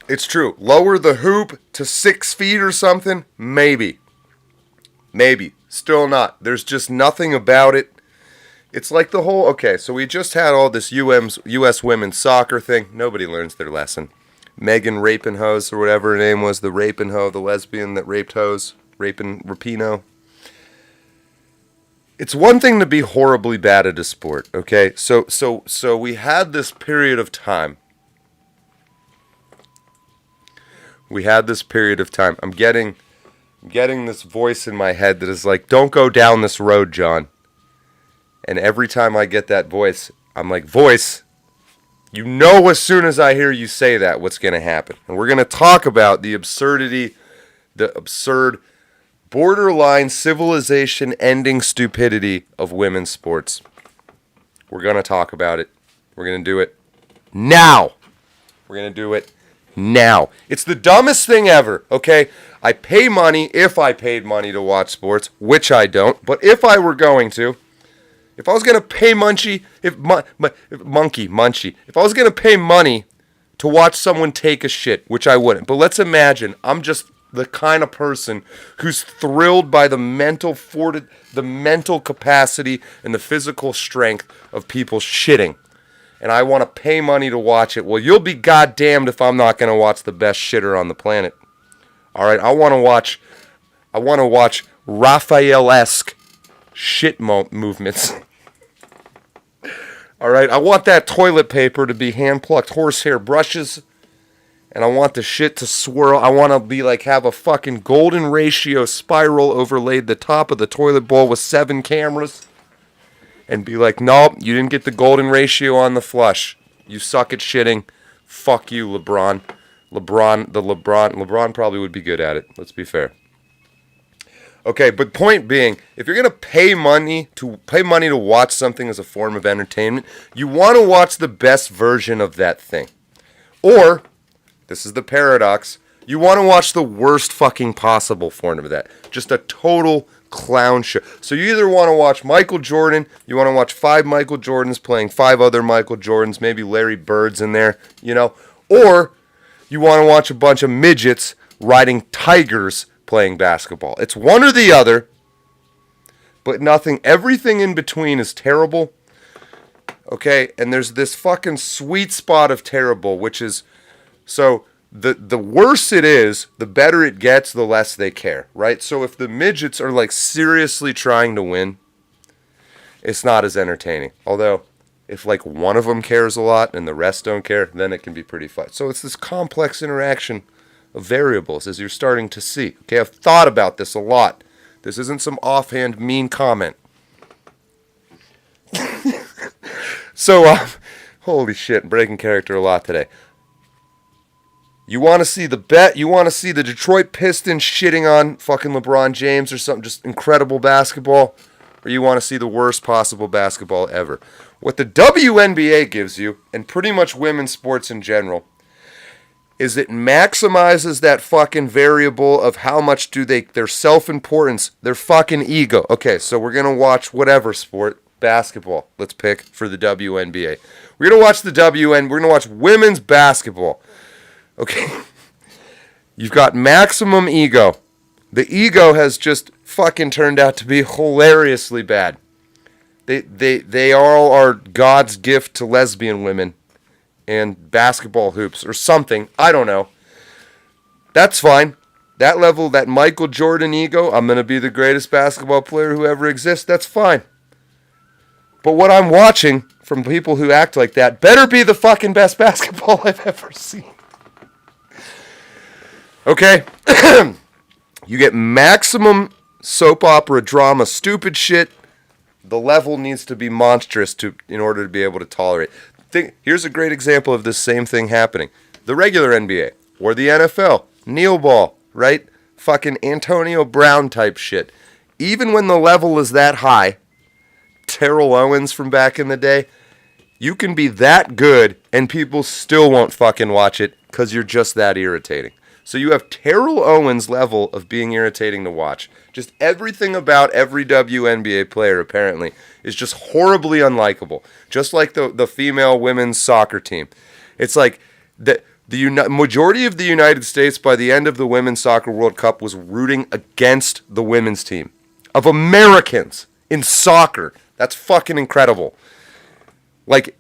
It's true. Lower the hoop to 6 feet or something? Maybe. Maybe. Still not. There's just nothing about it. It's like the whole... Okay, so we just had all this U.S. women's soccer thing. Nobody learns their lesson. Megan Rapinoe, or whatever her name was, the Rapinoe, the lesbian that raped hoes. Rapino. It's one thing to be horribly bad at a sport, okay? So we had this period of time. I'm getting this voice in my head that is like, don't go down this road, John. And every time I get that voice, I'm like, voice, you know as soon as I hear you say that what's going to happen. And we're going to talk about the absurdity, the absurd, borderline civilization-ending stupidity of women's sports. We're going to talk about it. We're going to do it now. Now. It's the dumbest thing ever, okay? I pay money, if I paid money to watch sports, which I don't, but if I were going to, if I was going to pay Munchie, if I was going to pay money to watch someone take a shit, which I wouldn't, but let's imagine I'm just the kind of person who's thrilled by the mental capacity and the physical strength of people shitting. And I want to pay money to watch it. Well, you'll be goddamned if I'm not going to watch the best shitter on the planet. All right, I want to watch Raphael-esque shit movements. All right, I want that toilet paper to be hand-plucked horsehair brushes. And I want the shit to swirl. I want to be like, have a fucking golden ratio spiral overlaid the top of the toilet bowl with 7 cameras. And be like, nope, you didn't get the golden ratio on the flush. You suck at shitting. Fuck you, LeBron. LeBron probably would be good at it. Let's be fair. Okay, but point being, if you're gonna pay money to watch something as a form of entertainment, you want to watch the best version of that thing. Or, this is the paradox, you want to watch the worst fucking possible form of that. Just a total clown show. So you either want to watch Michael Jordan, you want to watch 5 Michael Jordans playing 5 other Michael Jordans, maybe Larry Bird's in there, or you want to watch a bunch of midgets riding tigers playing basketball. It's one or the other, but everything in between is terrible. Okay, and there's this fucking sweet spot of terrible, which is, so the worse it is, the better it gets, the less they care, right? So if the midgets are like seriously trying to win, it's not as entertaining. Although, if like one of them cares a lot and the rest don't care, then it can be pretty fun. So it's this complex interaction of variables, as you're starting to see. Okay, I've thought about this a lot. This isn't some offhand mean comment. So, holy shit, breaking character a lot today. You want to see the Detroit Pistons shitting on fucking LeBron James or something, just incredible basketball, or you want to see the worst possible basketball ever? What the WNBA gives you, and pretty much women's sports in general, is it maximizes that fucking variable of how much their self-importance, their fucking ego. Okay, so we're going to watch whatever sport, basketball, let's pick for the WNBA. We're going to watch women's basketball. Okay, you've got maximum ego. The ego has just fucking turned out to be hilariously bad. They all are God's gift to lesbian women and basketball hoops or something. I don't know. That's fine. That level, that Michael Jordan ego, I'm going to be the greatest basketball player who ever exists, that's fine. But what I'm watching from people who act like that better be the fucking best basketball I've ever seen. Okay? You get maximum soap opera drama, stupid shit. The level needs to be monstrous in order to be able to tolerate. Here's a great example of this same thing happening. The regular NBA or the NFL, kneel ball, right? fucking Antonio Brown type shit. Even when the level is that high, Terrell Owens from back in the day, you can be that good and people still won't fucking watch it because you're just that irritating. So you have Terrell Owens' level of being irritating to watch. Just everything about every WNBA player, apparently, is just horribly unlikable. Just like the female women's soccer team. It's like the majority of the United States, by the end of the Women's Soccer World Cup, was rooting against the women's team. Of Americans in soccer. That's fucking incredible. Like,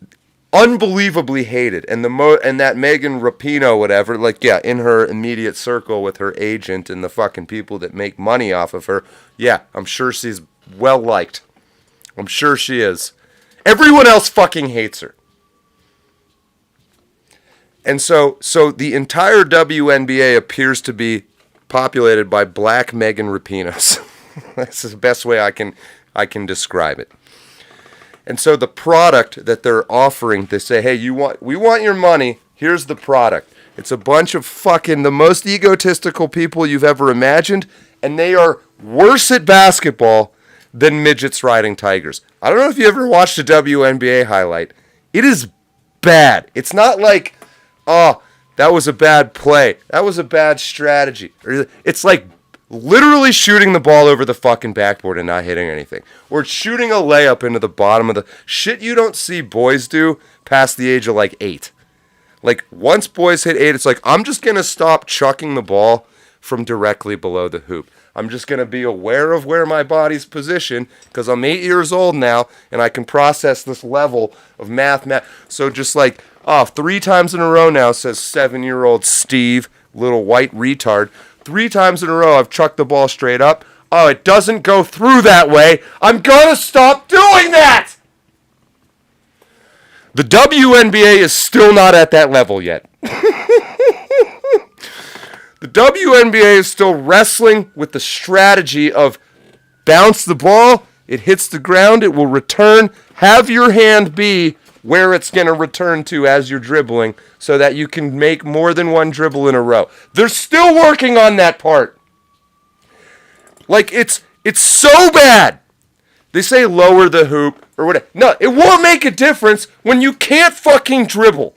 unbelievably hated. And and that Megan Rapinoe, whatever, like, yeah, in her immediate circle with her agent and the fucking people that make money off of her, yeah, I'm sure she's well liked. I'm sure she is. Everyone else fucking hates her. And so the entire WNBA appears to be populated by black Megan Rapinoes. That's the best way I can describe it. And so the product that they're offering, they say, hey, we want your money, here's the product. It's a bunch of fucking the most egotistical people you've ever imagined, and they are worse at basketball than midgets riding tigers. I don't know if you ever watched a WNBA highlight. It is bad. It's not like, oh, that was a bad play. That was a bad strategy. It's like literally shooting the ball over the fucking backboard and not hitting anything. Or shooting a layup into the bottom of the shit you don't see boys do past the age of like 8. Like once boys hit 8, it's like, I'm just going to stop chucking the ball from directly below the hoop. I'm just going to be aware of where my body's positioned because I'm 8 years old now and I can process this level of math. So just like, 3 times in a row now, says 7-year-old Steve, little white retard. 3 times in a row I've chucked the ball straight up. Oh, it doesn't go through that way. I'm going to stop doing that! The WNBA is still not at that level yet. The WNBA is still wrestling with the strategy of bounce the ball, it hits the ground, it will return, have your hand be where it's going to return to as you're dribbling so that you can make more than one dribble in a row. They're still working on that part. Like, it's so bad. They say lower the hoop or whatever. No, it won't make a difference when you can't fucking dribble.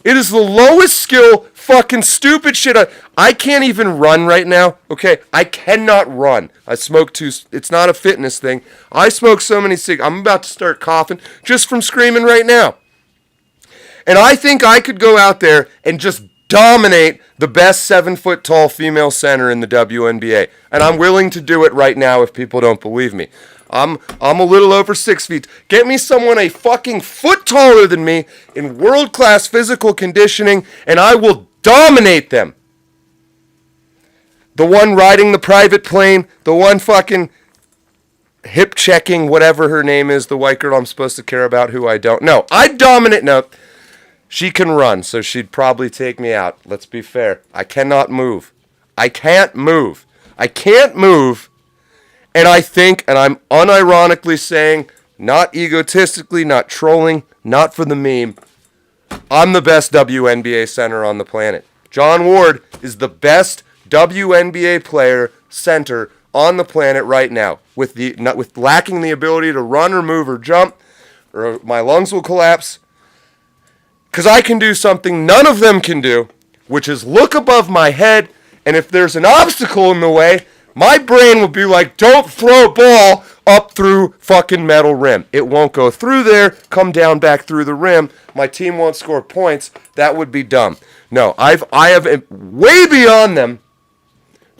It is the lowest skill fucking stupid shit. I can't even run right now. Okay, I cannot run. I smoke it's not a fitness thing. I smoke so many cigarettes. I'm about to start coughing just from screaming right now. And I think I could go out there and just dominate the best 7-foot tall female center in the WNBA. And I'm willing to do it right now if people don't believe me. I'm a little over 6 feet. Get me someone a fucking foot taller than me in world-class physical conditioning, and I will dominate them. The one riding the private plane, the one fucking hip-checking, whatever her name is, the white girl I'm supposed to care about who I don't. No, I'd dominate. No, she can run, so she'd probably take me out. Let's be fair. I cannot move. I can't move. I can't move. And I think, and I'm unironically saying, not egotistically, not trolling, not for the meme, I'm the best WNBA center on the planet. John Ward is the best WNBA player center on the planet right now. With lacking the ability to run or move or jump, or my lungs will collapse. Because I can do something none of them can do, which is look above my head, and if there's an obstacle in the way, my brain will be like, don't throw a ball up through fucking metal rim. It won't go through there, come down back through the rim. My team won't score points. That would be dumb. No, I have way beyond them.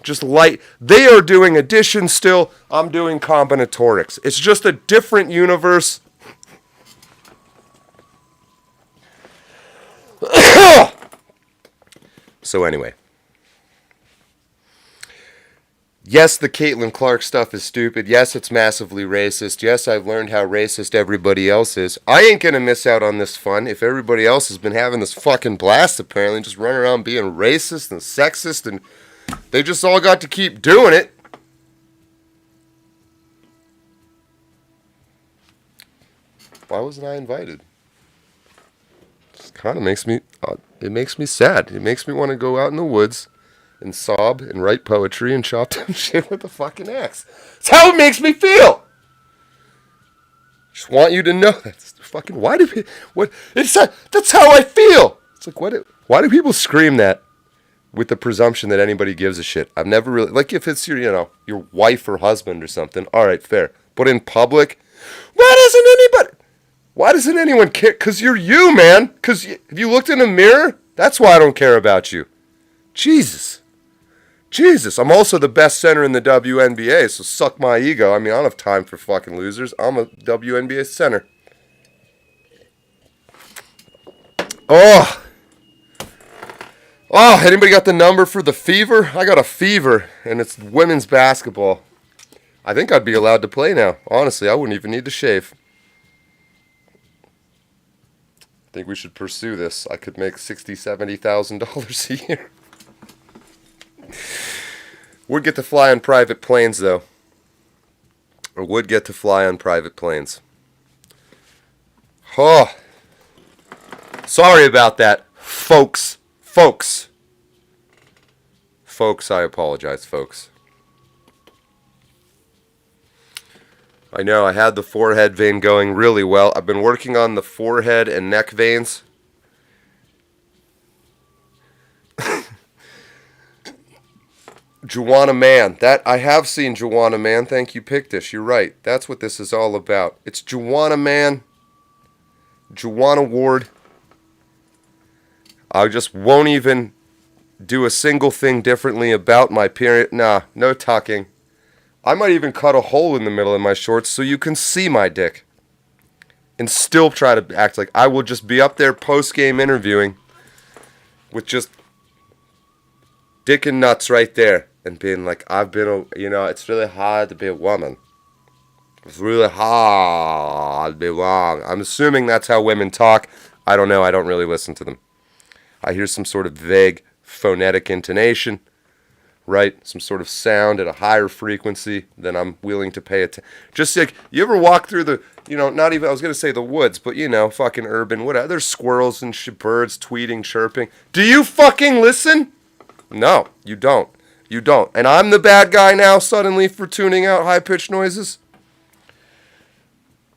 Just light. They are doing addition still. I'm doing combinatorics. It's just a different universe. So anyway. Yes, the Caitlin Clark stuff is stupid. Yes, it's massively racist. Yes, I've learned how racist everybody else is. I ain't gonna miss out on this fun if everybody else has been having this fucking blast, apparently, just running around being racist and sexist, and they just all got to keep doing it. Why wasn't I invited? It kind of makes me, it makes me sad. It makes me want to go out in the woods and sob and write poetry and chop down shit with a fucking axe. It's how it makes me feel. Just want you to know that's fucking. Why do people? What? That's how I feel. It's like why do people scream that with the presumption that anybody gives a shit? I've never really like if it's your wife or husband or something. All right, fair. But in public, why doesn't anyone care? Because you're you, man. Because if you looked in a mirror, that's why I don't care about you. Jesus. I'm also the best center in the WNBA, so suck my ego. I mean, I don't have time for fucking losers. I'm a WNBA center. Oh, anybody got the number for the fever? I got a fever, and it's women's basketball. I think I'd be allowed to play now. Honestly, I wouldn't even need to shave. I think we should pursue this. I could make $60,000, $70,000 a year. Would get to fly on private planes, though. Or would get to fly on private planes. Oh. Sorry about that, folks. Folks, I apologize, folks. I know, I had the forehead vein going really well. I've been working on the forehead and neck veins. Joanna Man. I have seen Joanna Man. Thank you, Pictish. You're right. That's what this is all about. It's Joanna Man. Joanna Ward. I just won't even do a single thing differently about my period. Nah, no tucking. I might even cut a hole in the middle of my shorts so you can see my dick. And still try to act like I will just be up there post-game interviewing with just dick and nuts right there. And being like, it's really hard to be a woman. It's really hard to be wrong. I'm assuming that's how women talk. I don't know. I don't really listen to them. I hear some sort of vague phonetic intonation, right? Some sort of sound at a higher frequency than I'm willing to pay attention. Just like, you ever walk through the, not even, I was going to say the woods, but fucking urban, whatever. There's squirrels and birds tweeting, chirping. Do you fucking listen? No, you don't. You don't. And I'm the bad guy now suddenly for tuning out high-pitched noises?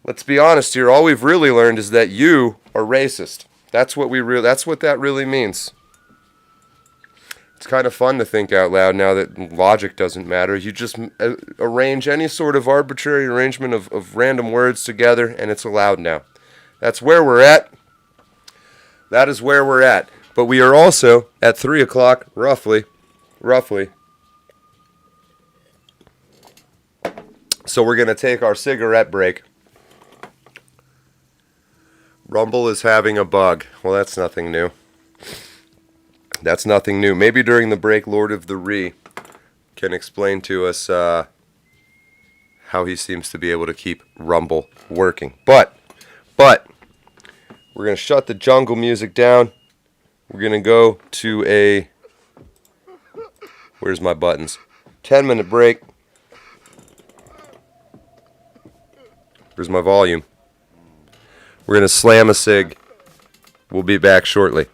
Let's be honest here. All we've really learned is that you are racist. That's what that really means. It's kind of fun to think out loud now that logic doesn't matter. You just arrange any sort of arbitrary arrangement of random words together, and it's allowed now. That's where we're at. That is where we're at. But we are also at 3 o'clock, roughly. So we're going to take our cigarette break. Rumble is having a bug. Well, that's nothing new. Maybe during the break, Lord of the Ree can explain to us how he seems to be able to keep Rumble working. But we're going to shut the jungle music down. We're going to go to where's my buttons? 10-minute break. Where's my volume? We're going to slam a cig. We'll be back shortly.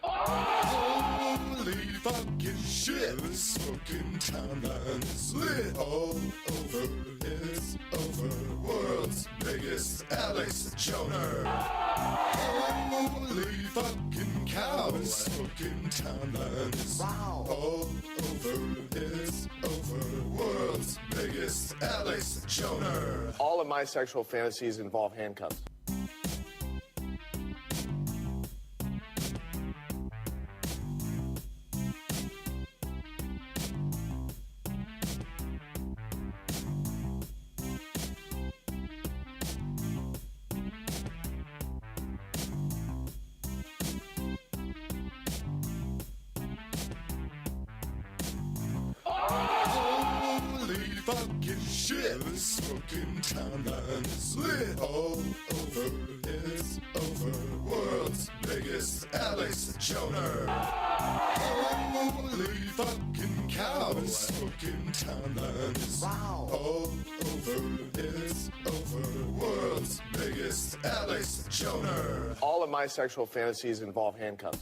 Holy fucking shit! This fucking timeline is lit all over. It's over. World's biggest Alex Joner. Holy fucking cow! This fucking timeline is all over. It's over. World's biggest Alex Joner. All of my sexual fantasies involve handcuffs. Holy fucking shit. The smoking timeline is lit. All over, it's over. World's biggest Alex Joner. Holy fucking cow. The smoking timeline is all over, it's over. World's biggest Alex Joner. All of my sexual fantasies involve handcuffs.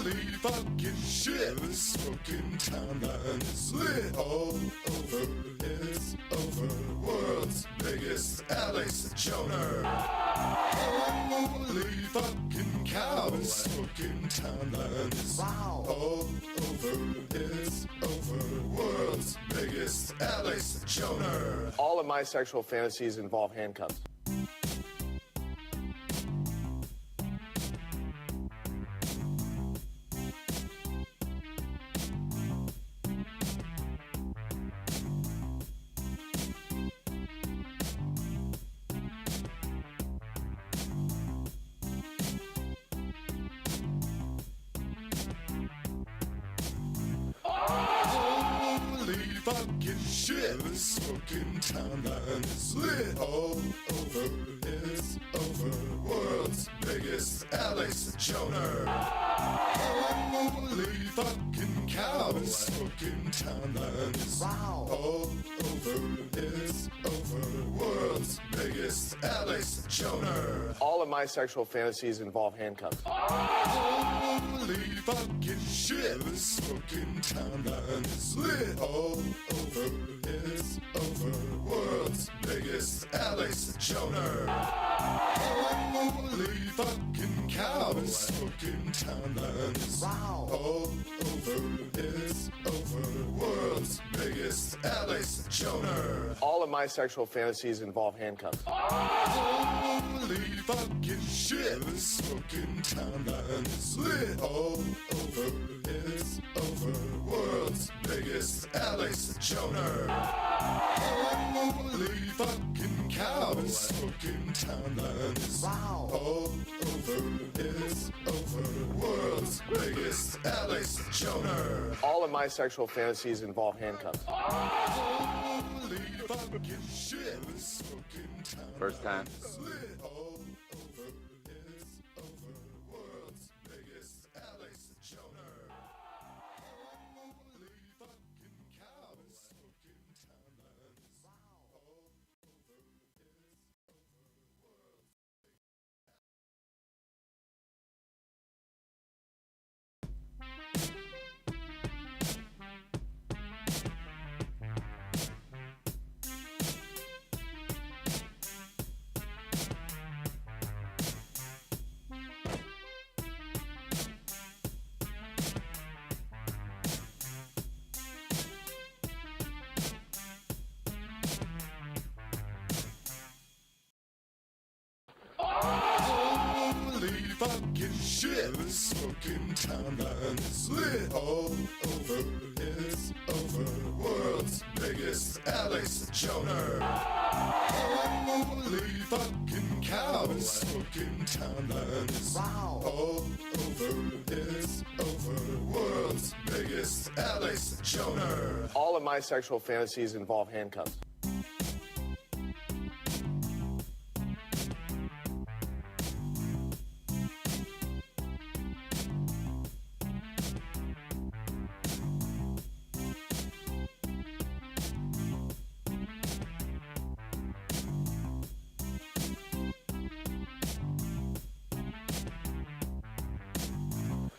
Holy fucking shit. The smoking timeline is lit. All over, it's over. World's biggest Alex Joner. Holy fucking cow. The smoking timeline is all over, it's over. World's biggest Alex Joner. All of my sexual fantasies involve handcuffs. Holy fucking shit. The smoking timeline is lit. All over, it's over. World's biggest Alex Joner. Holy fucking cow. The smoking timeline is all over, it's over. World's biggest Alex Joner. All of my sexual fantasies involve handcuffs. Holy fucking shit. The smoking timeline is lit. All over, it's over. World's biggest Alex Joner. Holy fucking cow. The smoking timeline is all over, it's over. World's biggest Alex Joner. All of my sexual fantasies involve handcuffs. Holy fucking shit. The smoking timeline is lit. All over, it's over. World's biggest Alex Joner. Holy fucking cow. The smoking timeline is all over, it's over. World's biggest Alex Joner. All of my sexual fantasies involve handcuffs. Holy fucking shit. The smoking timeline First time. is lit. All over, it's over. World's biggest Alex Joner. Holy fucking cow. The smoking timeline is all over, it's over. World's Holy fucking shit. The smoking timeline is lit. All over, it's over. World's biggest Alex Joner. Holy fucking cow. The smoking timeline is all over, it's over. World's biggest Alex Joner. All of my sexual fantasies involve handcuffs.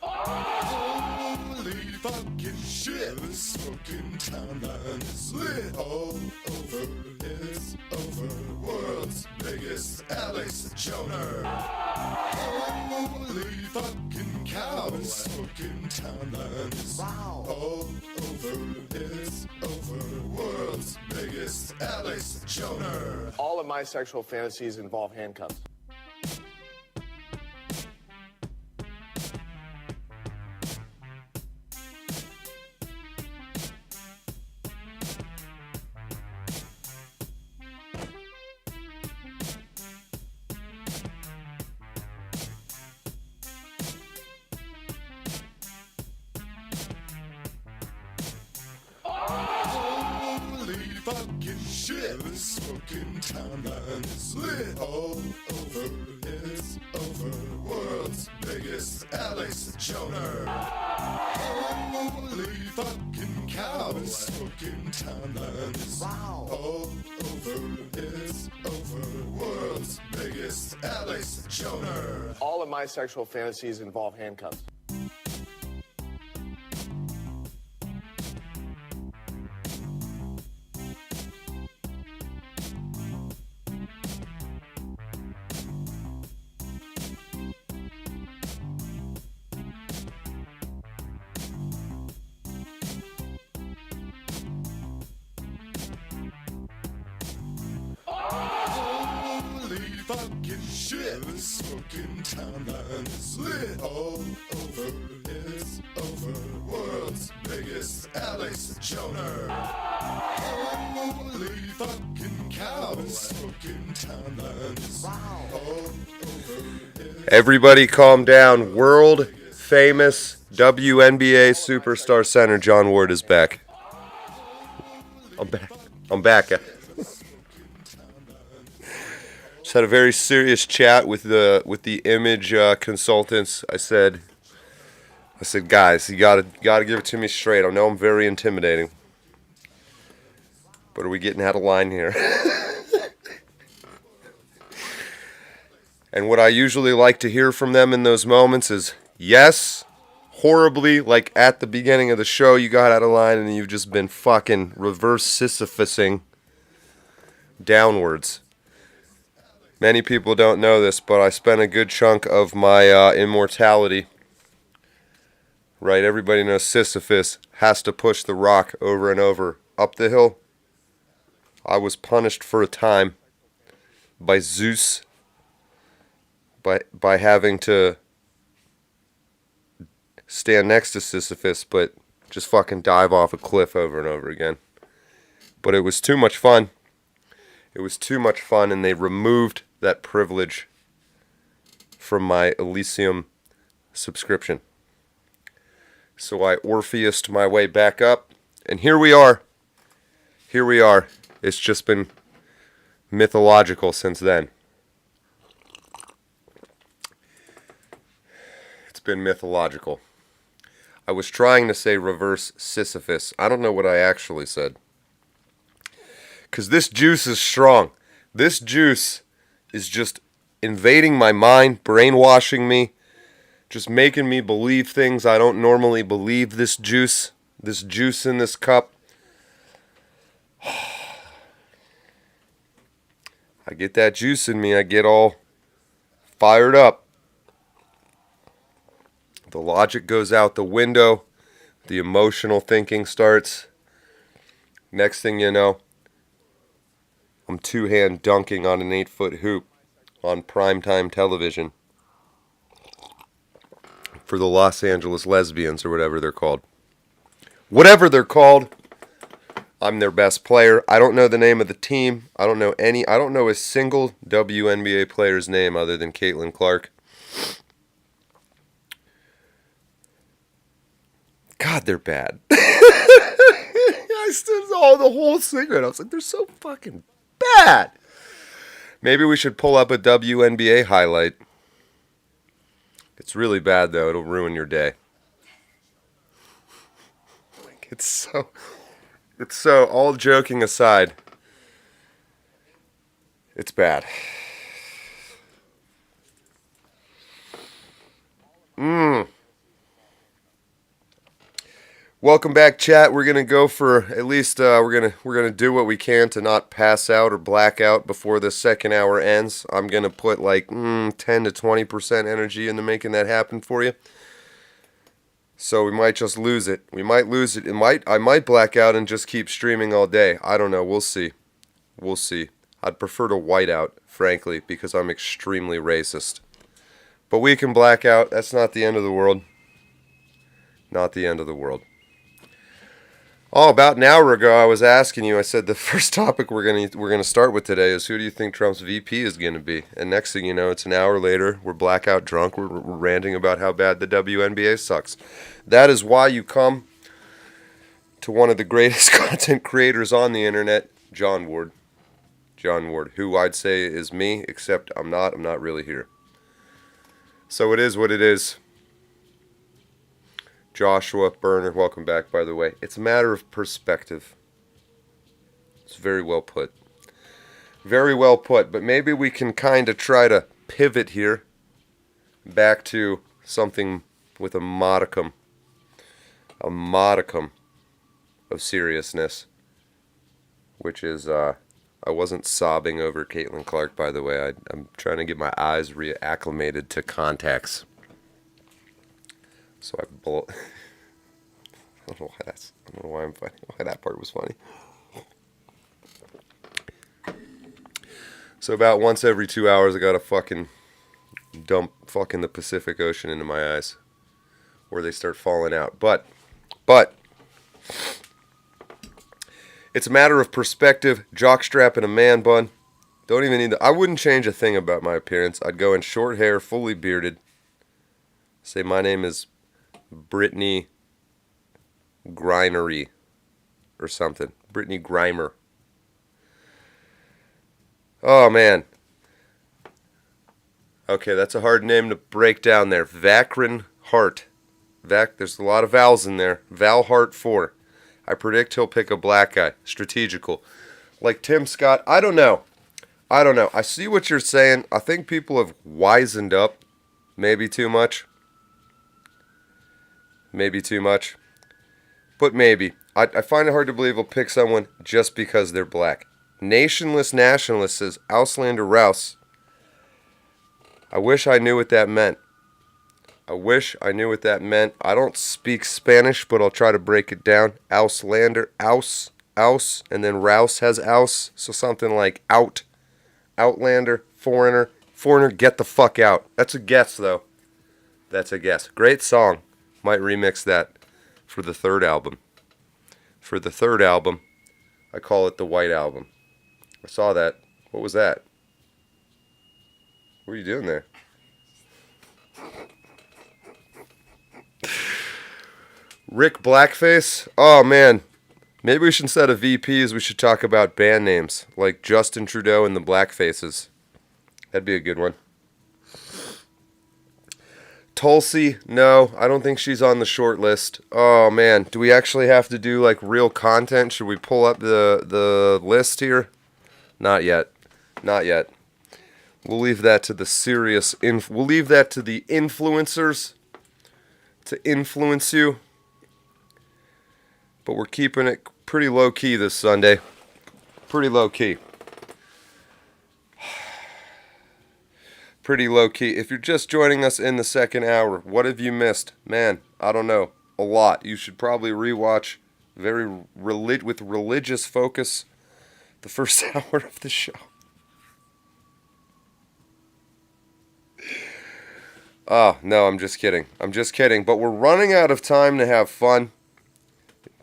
Holy fucking shit. The smoking timeline is lit. All over, it's over. World's biggest Alex Joner. Holy fucking cow. The smoking timeline is all over, it's over. World's biggest Alex Joner. All of my sexual fantasies involve handcuffs. fucking shit. This fucking timeline is lit. All over, it's over. World's biggest Alex Joner. Holy fucking cow. This fucking timeline is all over, it's over. World's biggest Alex Joner. All of my sexual fantasies involve handcuffs. Holy fucking shit. This fucking timeline is lit. All over, it's over. World's biggest Alex Joner. Holy fucking cow. This fucking timeline is all over. Everybody calm down. World famous WNBA superstar center John Ward is back. I'm back. Just had a very serious chat with the image consultants. I said, guys, you gotta give it to me straight. I know I'm very intimidating, but are we getting out of line here? And what I usually like to hear from them in those moments is, yes, horribly, like at the beginning of the show, you got out of line and you've just been fucking reverse Sisyphusing downwards. Many people don't know this, but I spent a good chunk of my immortality. Right, everybody knows Sisyphus has to push the rock over and over up the hill. I was punished for a time by Zeus by having to stand next to Sisyphus, but just fucking dive off a cliff over and over again. But it was too much fun. It was too much fun, and they removed that privilege from my Elysium subscription. So I Orpheused my way back up, and here we are. Here we are. It's just been mythological since then. It's been mythological. I was trying to say reverse Sisyphus. I don't know what I actually said. Because this juice is strong. This juice is just invading my mind, brainwashing me, just making me believe things I don't normally believe. This juice in this cup. I get that juice in me. I get all fired up. The logic goes out the window. The emotional thinking starts. Next thing you know, I'm two-hand dunking on an 8-foot hoop on primetime television for the Los Angeles Lesbians or whatever they're called. Whatever they're called, I'm their best player. I don't know the name of the team. I don't know a single WNBA player's name other than Caitlin Clark. God, they're bad. I stood the whole segment. I was like, they're so fucking bad. Maybe we should pull up a WNBA highlight. It's really bad, though. It'll ruin your day. It's so, all joking aside, it's bad. Welcome back, chat. We're gonna go for at least we're gonna do what we can to not pass out or black out before the second hour ends. I'm gonna put like 10 to 20% energy into making that happen for you. So we might just lose it. We might lose it. I might black out and just keep streaming all day. I don't know. We'll see. We'll see. I'd prefer to white out, frankly, because I'm extremely racist. But we can black out. That's not the end of the world. Not the end of the world. Oh, about an hour ago, I was asking you, I said the first topic we're gonna start with today is who do you think Trump's VP is going to be? And next thing you know, it's an hour later, we're blackout drunk, we're ranting about how bad the WNBA sucks. That is why you come to one of the greatest content creators on the internet, John Ward. John Ward, who I'd say is me, except I'm not really here. So it is what it is. Joshua Burner, welcome back, by the way. It's a matter of perspective. It's very well put. Very well put, but maybe we can kind of try to pivot here back to something with a modicum of seriousness, which is, I wasn't sobbing over Caitlin Clark, by the way. I'm trying to get my eyes reacclimated to contacts. So I don't know why I'm funny. Why that part was funny. So about once every 2 hours, I gotta fucking dump fucking the Pacific Ocean into my eyes, where they start falling out. But it's a matter of perspective. Jockstrap and a man bun. Don't even need I wouldn't change a thing about my appearance. I'd go in short hair, fully bearded. Say my name is Brittany Grimery or something. Brittany Grimer. Oh, man. Okay, that's a hard name to break down there. Vakrin Hart. There's a lot of vowels in there. Val Hart 4. I predict he'll pick a black guy. Strategical. Like Tim Scott. I don't know. I see what you're saying. I think people have wisened up. Maybe too much. But maybe. I find it hard to believe he'll pick someone just because they're black. Nationless Nationalist says, Auslander Rouse. I wish I knew what that meant. I don't speak Spanish, but I'll try to break it down. Auslander, aus, and then Rouse has aus. So something like out, outlander, foreigner, get the fuck out. That's a guess, though. Great song. Might remix that for the third album. I call it the White Album. I saw that. What was that? What are you doing there? Rick Blackface? Oh, man. Maybe we should, instead of VPs, we should talk about band names. Like Justin Trudeau and the Blackfaces. That'd be a good one. Tulsi, no, I don't think she's on the short list. Oh, man. Do we actually have to do, like, real content? Should we pull up the list here? Not yet. We'll leave that to the serious... we'll leave that to the influencers to influence you. But we're keeping it pretty low-key this Sunday. Pretty low-key. If you're just joining us in the second hour, what have you missed? Man, I don't know. A lot. You should probably rewatch with religious focus the first hour of the show. Oh, no, I'm just kidding. But we're running out of time to have fun.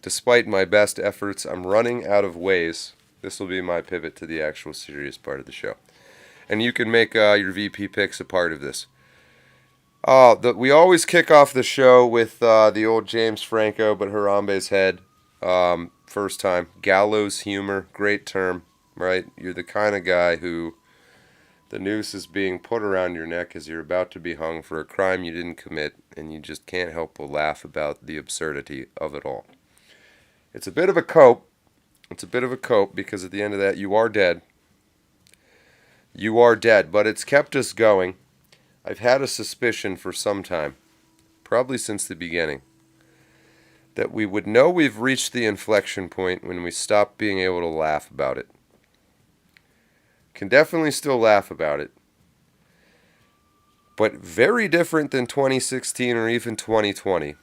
Despite my best efforts, I'm running out of ways. This will be my pivot to the actual serious part of the show. And you can make your VP picks a part of this. We always kick off the show with the old James Franco, but Harambe's head. First time. Gallows humor. Great term, right? You're the kind of guy who the noose is being put around your neck as you're about to be hung for a crime you didn't commit, and you just can't help but laugh about the absurdity of it all. It's a bit of a cope. Because at the end of that, you are dead. But it's kept us going. I've had a suspicion for some time, probably since the beginning, that we would know we've reached the inflection point when we stop being able to laugh about it. Can definitely still laugh about it, but very different than 2016 or even 2020.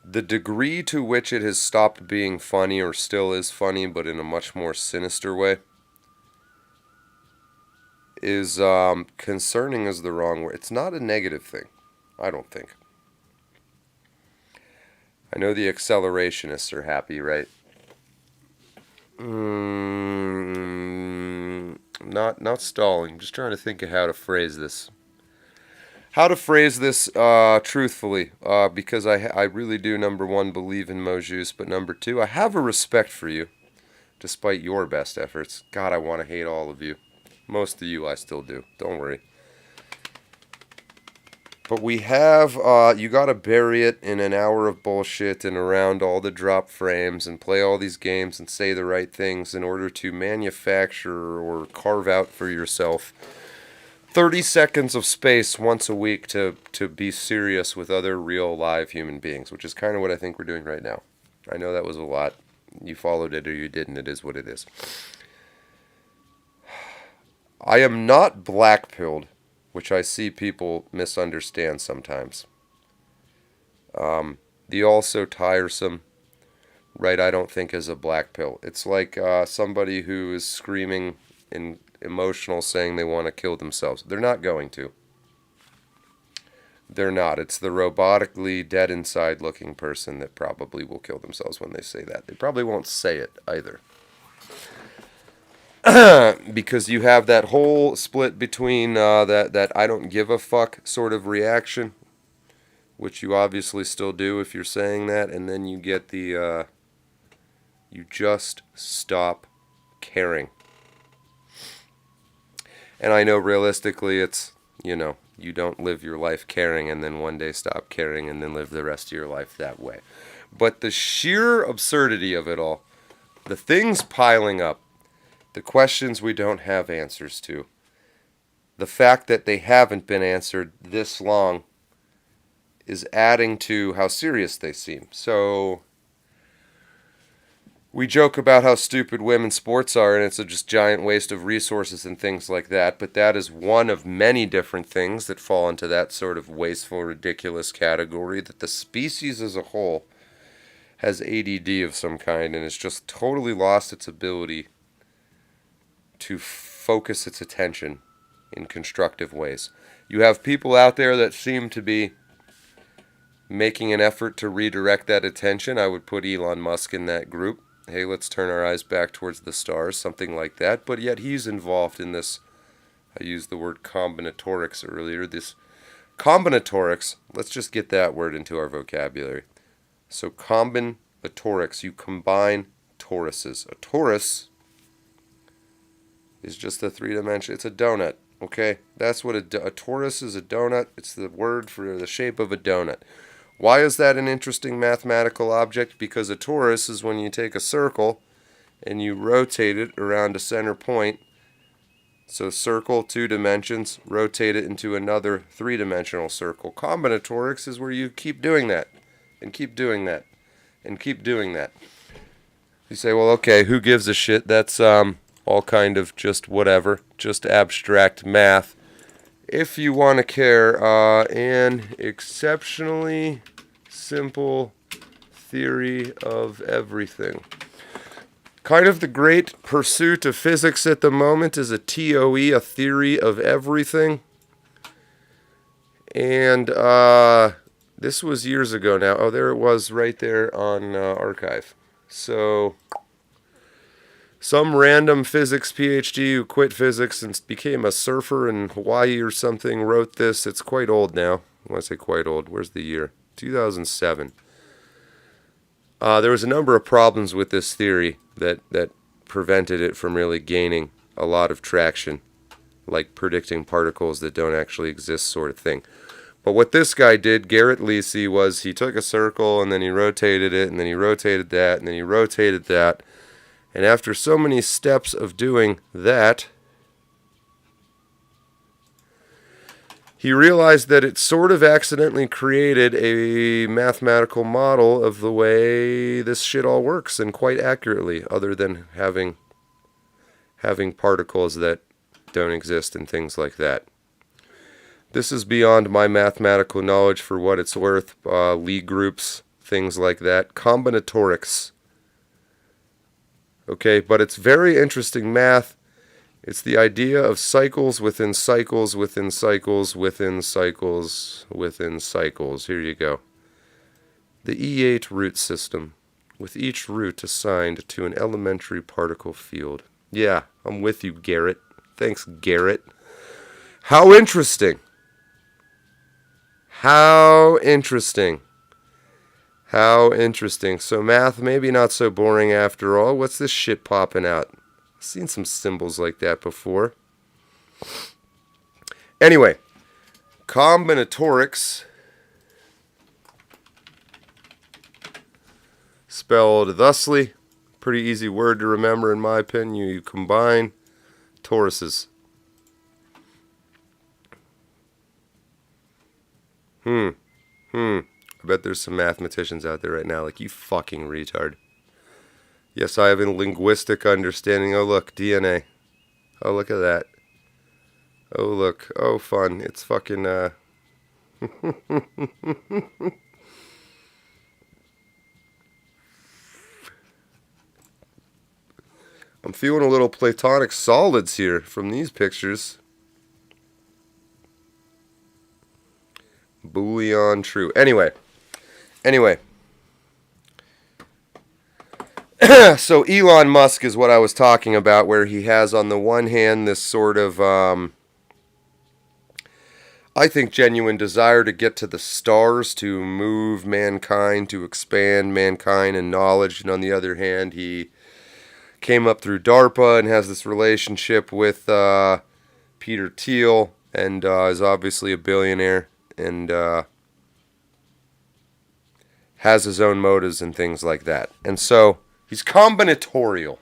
The degree to which it has stopped being funny, or still is funny, but in a much more sinister way, is concerning is the wrong word. It's not a negative thing, I don't think. I know the accelerationists are happy, right? Not stalling. Just trying to think of how to phrase this. how to phrase this truthfully, because I really do, number one, believe in Mojus, but number two, I have a respect for you, despite your best efforts. God, I want to hate all of you. Most of you I still do. Don't worry. But we have, you gotta bury it in an hour of bullshit and around all the drop frames and play all these games and say the right things in order to manufacture or carve out for yourself 30 seconds of space once a week to be serious with other real live human beings, which is kind of what I think we're doing right now. I know that was a lot. You followed it or you didn't. It is what it is. I am not black-pilled, which I see people misunderstand sometimes. The also tiresome, right, I don't think is a black pill. It's like somebody who is screaming and emotional saying they want to kill themselves. They're not going to. They're not. It's the robotically dead inside looking person that probably will kill themselves when they say that. They probably won't say it either. Because you have that whole split between that I don't give a fuck sort of reaction, which you obviously still do if you're saying that, and then you get the you just stop caring. And I know realistically it's, you don't live your life caring and then one day stop caring and then live the rest of your life that way. But the sheer absurdity of it all, the things piling up, the questions we don't have answers to, the fact that they haven't been answered this long is adding to how serious they seem. So we joke about how stupid women's sports are and it's a just giant waste of resources and things like that, but that is one of many different things that fall into that sort of wasteful, ridiculous category, that the species as a whole has ADD of some kind and has just totally lost its ability to focus its attention in constructive ways. You have people out there that seem to be making an effort to redirect that attention. I would put Elon Musk in that group. Hey, let's turn our eyes back towards the stars, something like that. But yet he's involved in this, I used the word combinatorics earlier, this combinatorics, let's just get that word into our vocabulary. So combinatorics, you combine toruses. A torus is just a three-dimensional, it's a donut, okay? That's what a torus is, a donut. It's the word for the shape of a donut. Why is that an interesting mathematical object? Because a torus is when you take a circle and you rotate it around a center point. So circle, 2 dimensions, rotate it into another 3-dimensional circle. Combinatorics is where you keep doing that, and keep doing that, and keep doing that. You say, well, okay, who gives a shit? That's all kind of just whatever, just abstract math. If you want to care, an exceptionally simple theory of everything. Kind of the great pursuit of physics at the moment is a TOE, a theory of everything. And this was years ago now. Oh, there it was right there on archive. So some random physics PhD who quit physics and became a surfer in Hawaii or something wrote this. It's quite old now. When I say quite old, where's the year? 2007. There was a number of problems with this theory that prevented it from really gaining a lot of traction, like predicting particles that don't actually exist sort of thing. But what this guy did, Garrett Lisi, was he took a circle and then he rotated it and then he rotated that and then he rotated that. And after so many steps of doing that, he realized that it sort of accidentally created a mathematical model of the way this shit all works, and quite accurately, other than having particles that don't exist and things like that. This is beyond my mathematical knowledge for what it's worth. Lie groups, things like that. Combinatorics. Okay, but it's very interesting math. It's the idea of cycles within cycles within cycles within cycles within cycles. Here you go. The E8 root system, with each root assigned to an elementary particle field. Yeah, I'm with you, Garrett. Thanks, Garrett. How interesting. How interesting. How interesting. So math, maybe not so boring after all. What's this shit popping out? I've seen some symbols like that before. Anyway, combinatorics, spelled thusly. Pretty easy word to remember in my opinion. You combine toruses. I bet there's some mathematicians out there right now like, you fucking retard. Yes, I have a linguistic understanding. Oh, look, DNA. Oh, look at that. Oh, look. Oh, fun. It's fucking, I'm feeling a little platonic solids here from these pictures. Boolean true. Anyway. So Elon Musk is what I was talking about, where he has on the one hand this sort of, I think, genuine desire to get to the stars, to move mankind, to expand mankind and knowledge. And on the other hand, he came up through DARPA and has this relationship with Peter Thiel, and is obviously a billionaire and has his own motives and things like that. And so he's combinatorial,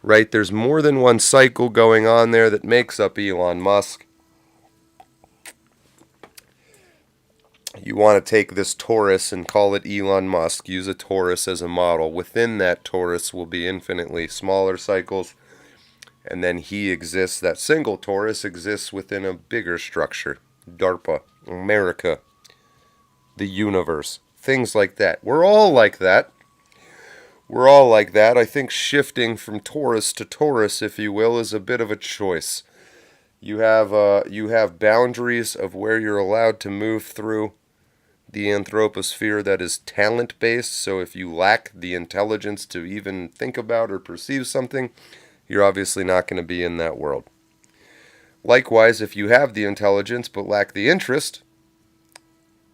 right? There's more than one cycle going on there that makes up Elon Musk. You want to take this torus and call it Elon Musk, use a torus as a model. Within that torus will be infinitely smaller cycles, and then he exists, that single torus exists within a bigger structure. DARPA, America, the universe, things like that. We're all like that. I think shifting from torus to torus, if you will, is a bit of a choice. You have boundaries of where you're allowed to move through the anthroposphere that is talent-based. So if you lack the intelligence to even think about or perceive something, you're obviously not going to be in that world. Likewise, if you have the intelligence but lack the interest,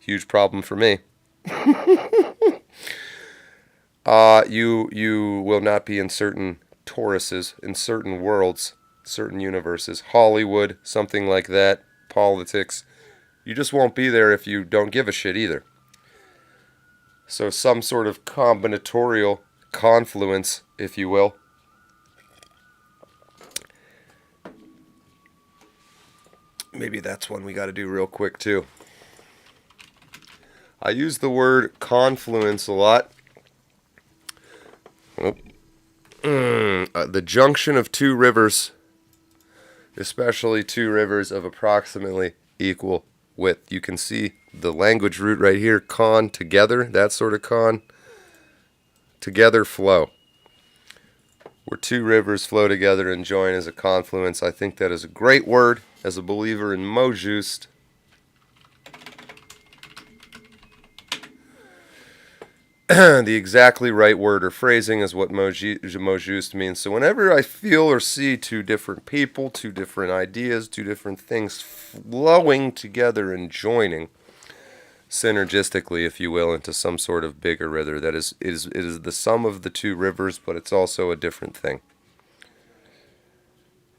huge problem for me. You will not be in certain toruses, in certain worlds, certain universes. Hollywood, something like that, politics. You just won't be there if you don't give a shit either. So some sort of combinatorial confluence, if you will. Maybe that's one we got to do real quick too. I use the word confluence a lot. The junction of two rivers, especially two rivers of approximately equal width. You can see the language root right here, con, together, that sort of con. Together flow. Where two rivers flow together and join as a confluence. I think that is a great word. As a believer in Mojust, the exactly right word or phrasing is what Mojust means. So whenever I feel or see two different people, two different ideas, two different things flowing together and joining synergistically, if you will, into some sort of bigger river that is the sum of the two rivers, but it's also a different thing.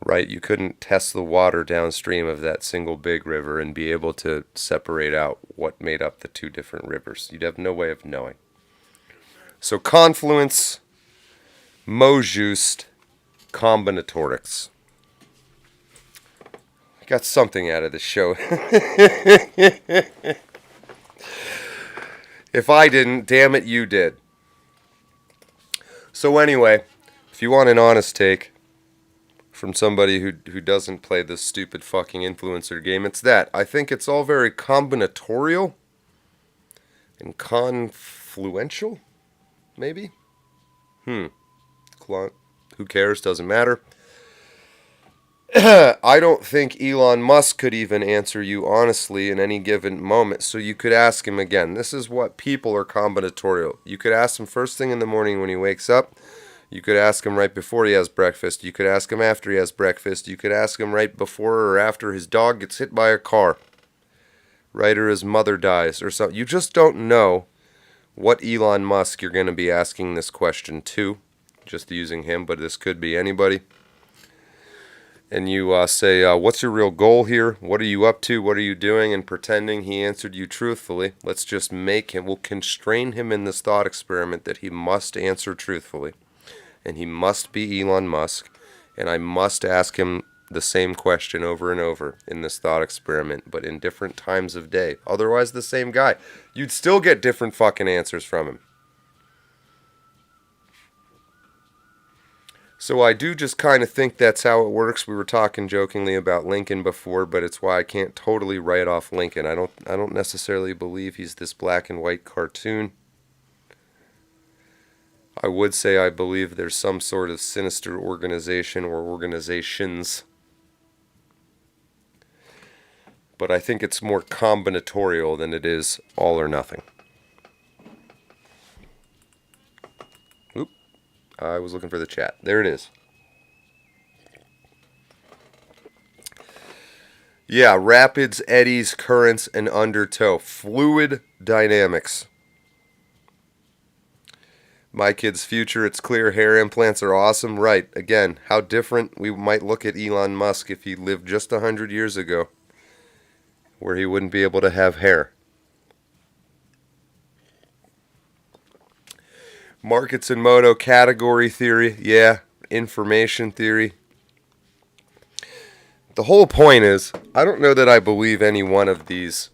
Right, you couldn't test the water downstream of that single big river and be able to separate out what made up the two different rivers. You'd have no way of knowing. So confluence, Mojust, combinatorics. I got something out of this show. If I didn't, damn it, you did. So anyway, if you want an honest take from somebody who doesn't play this stupid fucking influencer game, it's that. I think it's all very combinatorial and confluential, maybe? Who cares? Doesn't matter. I don't think Elon Musk could even answer you honestly in any given moment, so you could ask him again. This is what people are combinatorial. You could ask him first thing in the morning when he wakes up. You could ask him right before he has breakfast. You could ask him after he has breakfast. You could ask him right before or after his dog gets hit by a car. right? Or his mother dies or something. You just don't know what Elon Musk you're going to be asking this question to, just using him, but this could be anybody. And you say, what's your real goal here? What are you up to? What are you doing? And pretending he answered you truthfully. Let's just make him, we'll constrain him in this thought experiment that he must answer truthfully. And he must be Elon Musk. And I must ask him the same question over and over in this thought experiment, but in different times of day. Otherwise, the same guy. You'd still get different fucking answers from him. So I do just kind of think that's how it works. We were talking jokingly about Lincoln before, but it's why I can't totally write off Lincoln. I don't necessarily believe he's this black and white cartoon. I would say I believe there's some sort of sinister organization or organizations. But I think it's more combinatorial than it is all or nothing. Oop. I was looking for the chat. There it is. Yeah, rapids, eddies, currents, and undertow. Fluid dynamics. My kid's future, it's clear hair implants are awesome. Right, again, how different we might look at Elon Musk if he lived just 100 years ago, where he wouldn't be able to have hair. Markets and moto, category theory, yeah, information theory. The whole point is, I don't know that I believe any one of these.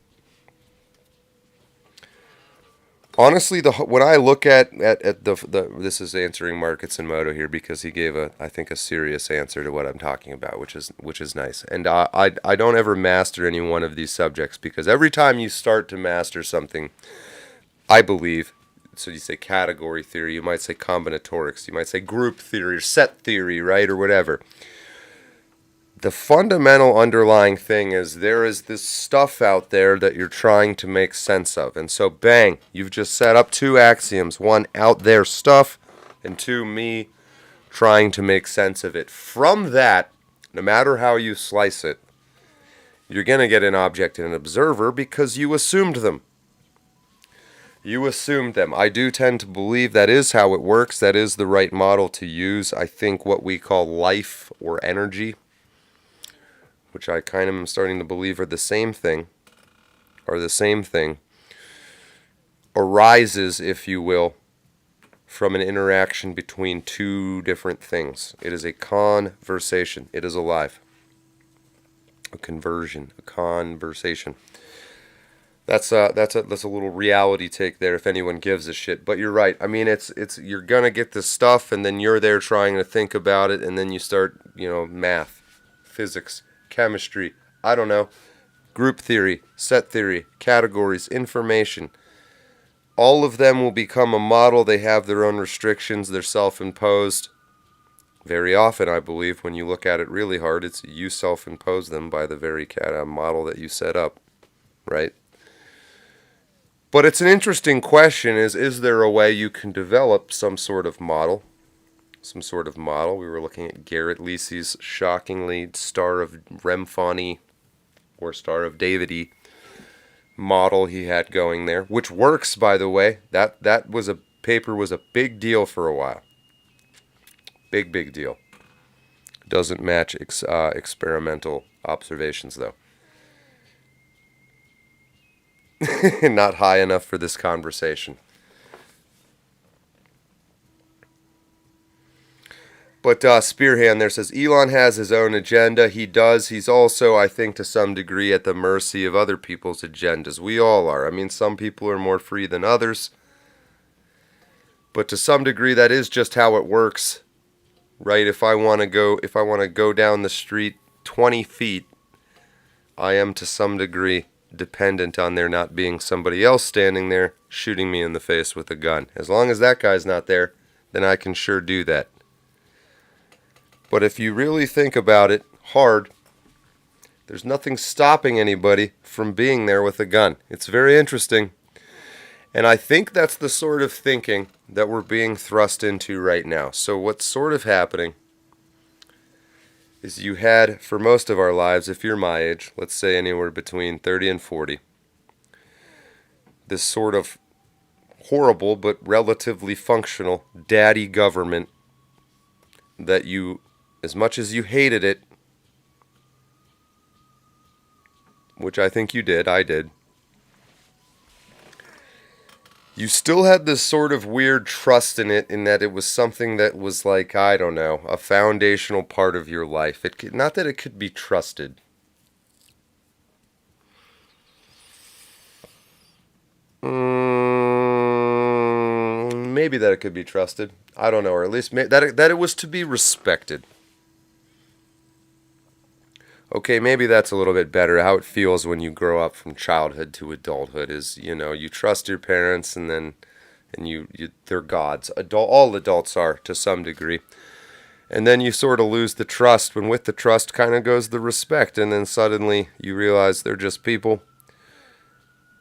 Honestly, when I look at the this is answering markets and moto here because he gave I think a serious answer to what I'm talking about, which is nice. And I don't ever master any one of these subjects because every time you start to master something, I believe. So you say category theory, you might say combinatorics, you might say group theory or set theory, right, or whatever. The fundamental underlying thing is there is this stuff out there that you're trying to make sense of. And so, bang, you've just set up two axioms. One, out there stuff, and two, me trying to make sense of it. From that, no matter how you slice it, you're going to get an object and an observer because you assumed them. You assumed them. I do tend to believe that is how it works. That is the right model to use. I think what we call life or energy, which I kind of am starting to believe are the same thing, arises, if you will, from an interaction between two different things. It is a conversation. It is alive. A conversion, a conversation. That's a little reality take there if anyone gives a shit. But you're right. I mean, it's you're gonna get this stuff, and then you're there trying to think about it, and then you start, math, physics, chemistry, I don't know, group theory, set theory, categories, information. All of them will become a model. They have their own restrictions. They're self-imposed. Very often, I believe, when you look at it really hard, it's you self-impose them by the very model that you set up, right? But it's an interesting question, is there a way you can develop some sort of model? We were looking at Garrett Lisi's shockingly Star of Remfani or Star of David-y model he had going there, which works, by the way. That was a big deal for a while. Big deal. Doesn't match experimental observations, though. Not high enough for this conversation. But Spearhand there says, Elon has his own agenda. He does. He's also, I think, to some degree at the mercy of other people's agendas. We all are. I mean, some people are more free than others. But to some degree, that is just how it works. Right? If I want to go down the street 20 feet, I am to some degree dependent on there not being somebody else standing there shooting me in the face with a gun. As long as that guy's not there, then I can sure do that. But if you really think about it hard, there's nothing stopping anybody from being there with a gun. It's very interesting. And I think that's the sort of thinking that we're being thrust into right now. So what's sort of happening is you had, for most of our lives, if you're my age, let's say anywhere between 30 and 40, this sort of horrible but relatively functional daddy government that you, as much as you hated it, which I think you did, I did, you still had this sort of weird trust in it, in that it was something that was like, I don't know, a foundational part of your life. Not that it could be trusted. Maybe that it could be trusted. I don't know, or at least that it was to be respected. Okay, maybe that's a little bit better. How it feels when you grow up from childhood to adulthood is, you trust your parents, and they're gods. All adults are to some degree. And then you sort of lose the trust, when with the trust kind of goes the respect, and then suddenly you realize they're just people.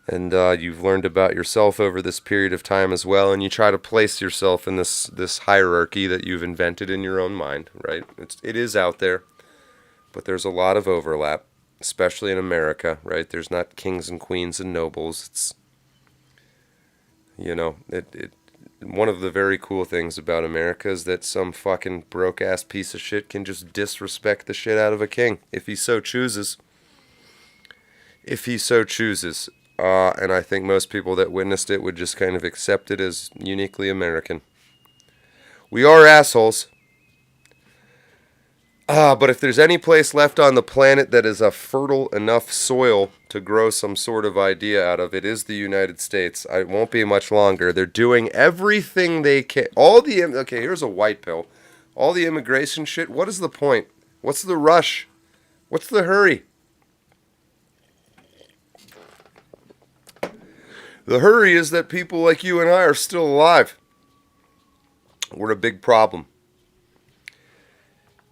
And you've learned about yourself over this period of time as well, and you try to place yourself in this hierarchy that you've invented in your own mind, right? It is out there. But there's a lot of overlap, especially in America, right? There's not kings and queens and nobles. It's, one of the very cool things about America is that some fucking broke-ass piece of shit can just disrespect the shit out of a king, if he so chooses. If he so chooses. And I think most people that witnessed it would just kind of accept it as uniquely American. We are assholes. But if there's any place left on the planet that is a fertile enough soil to grow some sort of idea out of, it is the United States. It won't be much longer. They're doing everything they can. Okay, here's a white pill. All the immigration shit, what is the point? What's the rush? What's the hurry? The hurry is that people like you and I are still alive. We're a big problem.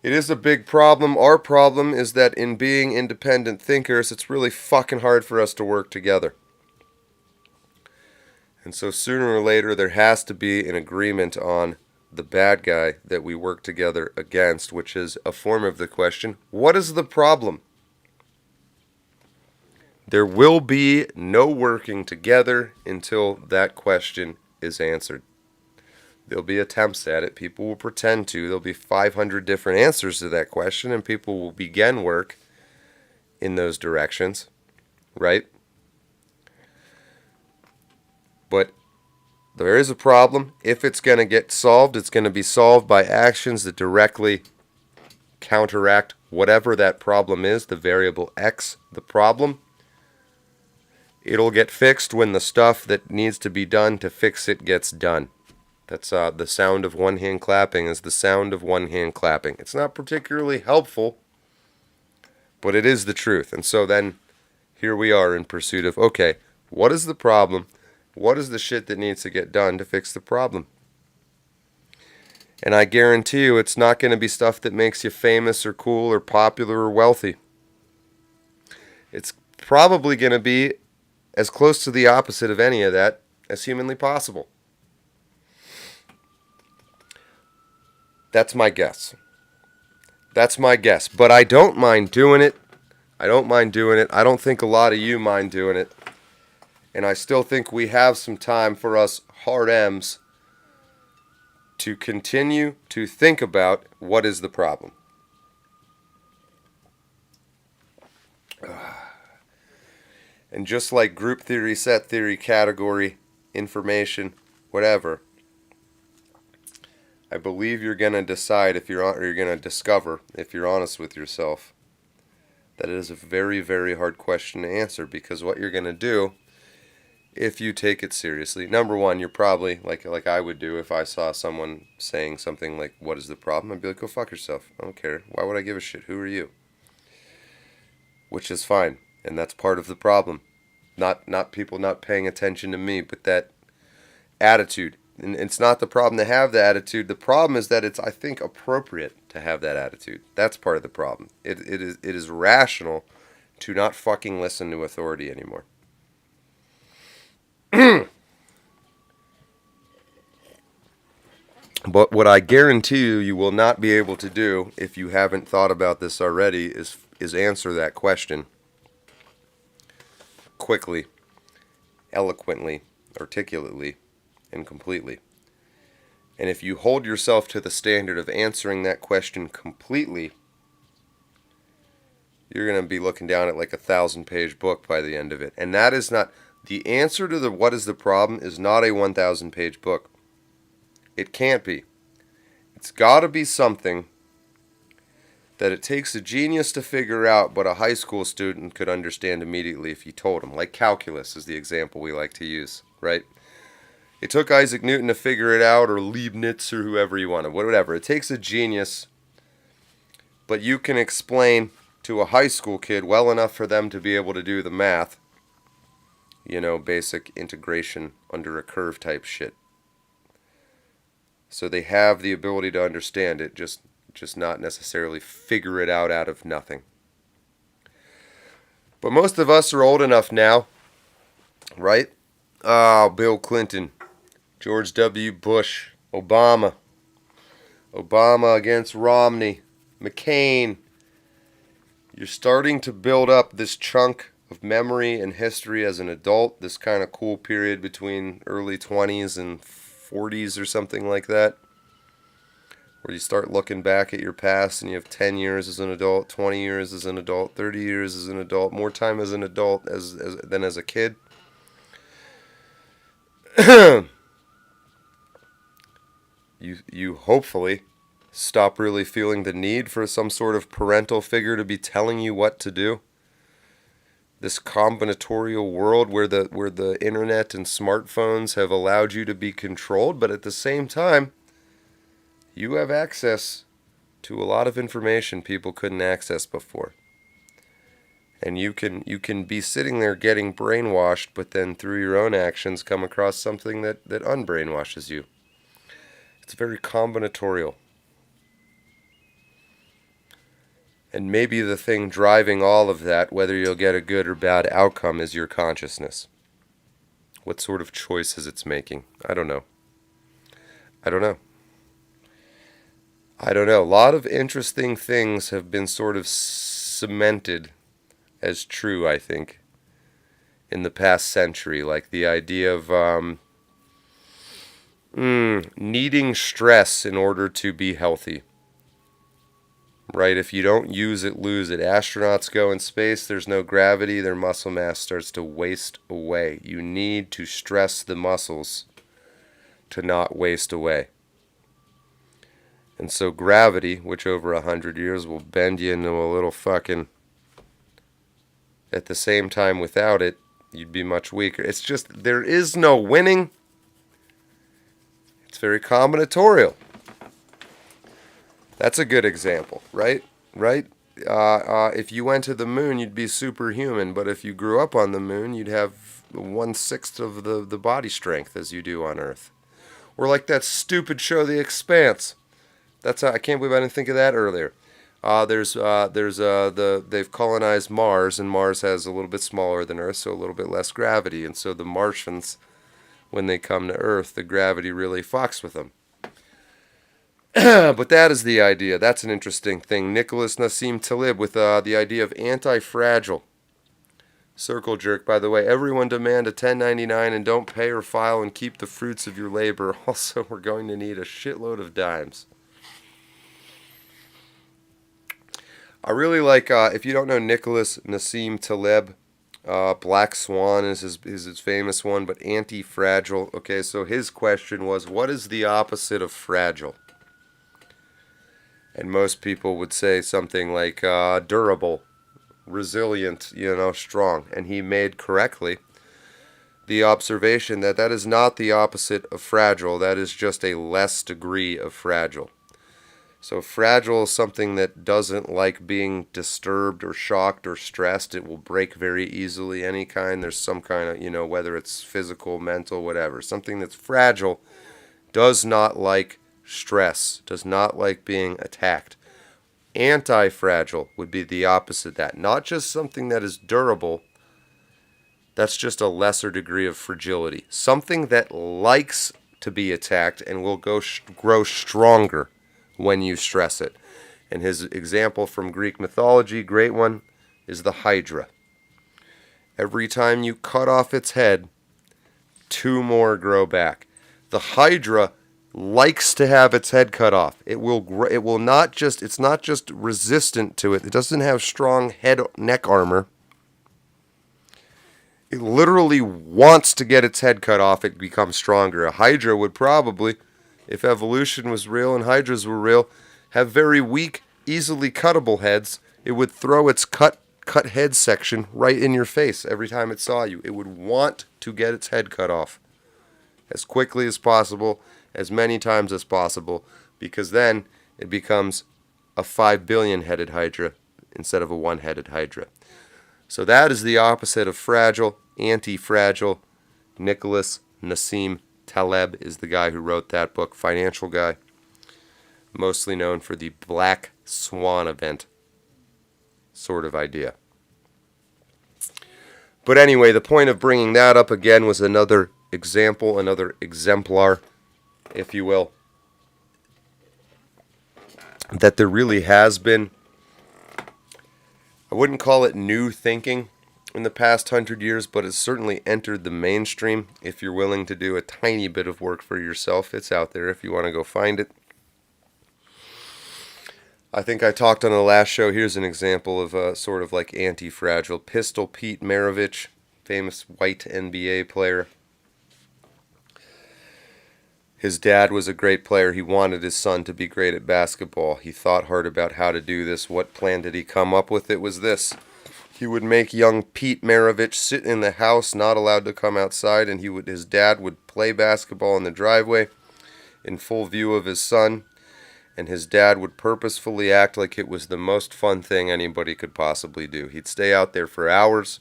It is a big problem. Our problem is that in being independent thinkers, it's really fucking hard for us to work together. And so sooner or later, there has to be an agreement on the bad guy that we work together against, which is a form of the question, what is the problem? There will be no working together until that question is answered. There'll be attempts at it. People will pretend to. There'll be 500 different answers to that question, and people will begin work in those directions, right? But there is a problem. If it's going to get solved, it's going to be solved by actions that directly counteract whatever that problem is, the variable X, the problem. It'll get fixed when the stuff that needs to be done to fix it gets done. That's the sound of one hand clapping is the sound of one hand clapping. It's not particularly helpful, but it is the truth. And so then here we are in pursuit of, okay, what is the problem? What is the shit that needs to get done to fix the problem? And I guarantee you it's not going to be stuff that makes you famous or cool or popular or wealthy. It's probably going to be as close to the opposite of any of that as humanly possible. That's my guess. That's my guess. But I don't mind doing it. I don't think a lot of you mind doing it. And I still think we have some time for us hard M's to continue to think about what is the problem. And just like group theory, set theory, category, information, whatever, I believe you're going to decide or you're going to discover, if you're honest with yourself, that it is a very, very hard question to answer, because what you're going to do, if you take it seriously, number one, you're probably, like I would do if I saw someone saying something like, what is the problem? I'd be like, go fuck yourself. I don't care. Why would I give a shit? Who are you? Which is fine. And that's part of the problem. Not people not paying attention to me, but that attitude. And it's not the problem to have the attitude. The problem is that it's, I think, appropriate to have that attitude. That's part of the problem. It is rational to not fucking listen to authority anymore. But what I guarantee you will not be able to do, if you haven't thought about this already, is answer that question quickly eloquently, articulately, and completely. And if you hold yourself to the standard of answering that question completely, you're going to be looking down at like a 1,000-page book by the end of it. And that is not, the answer to the what is the problem is not a 1,000-page book. It can't be. It's got to be something that it takes a genius to figure out, but a high school student could understand immediately if you told him. Like calculus is the example we like to use, right? It took Isaac Newton to figure it out, or Leibniz, or whoever you want, whatever. It takes a genius, but you can explain to a high school kid well enough for them to be able to do the math. You know, basic integration under a curve type shit. So they have the ability to understand it, just not necessarily figure it out of nothing. But most of us are old enough now, right? Bill Clinton, George W. Bush, Obama against Romney, McCain. You're starting to build up this chunk of memory and history as an adult, this kind of cool period between early 20s and 40s or something like that, where you start looking back at your past and you have 10 years as an adult, 20 years as an adult, 30 years as an adult, more time as an adult than as a kid. You hopefully stop really feeling the need for some sort of parental figure to be telling you what to do. This combinatorial world where the internet and smartphones have allowed you to be controlled, but at the same time, you have access to a lot of information people couldn't access before. And you can be sitting there getting brainwashed, but then through your own actions come across something that unbrainwashes you. It's very combinatorial. And maybe the thing driving all of that, whether you'll get a good or bad outcome, is your consciousness. What sort of choices it's making. I don't know. A lot of interesting things have been sort of cemented as true, I think, in the past century. Like the idea of needing stress in order to be healthy. Right? If you don't use it, lose it. Astronauts go in space, there's no gravity, their muscle mass starts to waste away. You need to stress the muscles to not waste away. And so gravity, which over 100 years will bend you into a little fucking... At the same time, without it, you'd be much weaker. It's just, there is no winning. It's very combinatorial. That's a good example, right? If you went to the moon, you'd be superhuman. But if you grew up on the moon, you'd have 1/6 of the body strength as you do on Earth. Or like that stupid show, The Expanse. I can't believe I didn't think of that earlier. They've colonized Mars, and Mars has a little bit smaller than Earth, so a little bit less gravity. And so the Martians, when they come to Earth, the gravity really fucks with them. But that is the idea. That's an interesting thing. Nicholas Nassim Taleb with the idea of anti-fragile. Circle jerk, by the way. Everyone demand a 1099 and don't pay or file and keep the fruits of your labor. Also, we're going to need a shitload of dimes. I really like, if you don't know Nicholas Nassim Taleb, Black Swan is his famous one, but anti-fragile. Okay, so his question was, what is the opposite of fragile? And most people would say something like durable, resilient, strong. And he made correctly the observation that is not the opposite of fragile. That is just a less degree of fragile. So fragile is something that doesn't like being disturbed or shocked or stressed. It will break very easily, any kind. There's some kind of, whether it's physical, mental, whatever. Something that's fragile does not like stress, does not like being attacked. Anti-fragile would be the opposite of that. Not just something that is durable, that's just a lesser degree of fragility. Something that likes to be attacked and will grow stronger when you stress it. And his example from Greek mythology, great one, is the Hydra. Every time you cut off its head, 2 more grow back. The Hydra likes to have its head cut off. It will not just, it's not just resistant to it. It doesn't have strong neck armor. It literally wants to get its head cut off. It becomes stronger. A Hydra would probably, if evolution was real and Hydras were real, have very weak, easily cuttable heads. It would throw its cut head section right in your face every time it saw you. It would want to get its head cut off as quickly as possible, as many times as possible, because then it becomes a 5 billion headed Hydra instead of a 1-headed Hydra. So that is the opposite of fragile, anti-fragile. Nicholas Nassim Taleb is the guy who wrote that book, financial guy, mostly known for the Black Swan event sort of idea. But anyway, the point of bringing that up again was another example, another exemplar, if you will, that there really has been, I wouldn't call it new thinking in the past 100 years, but it's certainly entered the mainstream. If you're willing to do a tiny bit of work for yourself, it's out there if you want to go find it. I think I talked on the last show. Here's an example of a sort of like anti-fragile. Pistol Pete Maravich, famous white NBA player. His dad was a great player. He wanted his son to be great at basketball. He thought hard about how to do this. What plan did he come up with? It was this. He would make young Pete Maravich sit in the house, not allowed to come outside, and his dad would play basketball in the driveway in full view of his son. And his dad would purposefully act like it was the most fun thing anybody could possibly do. He'd stay out there for hours.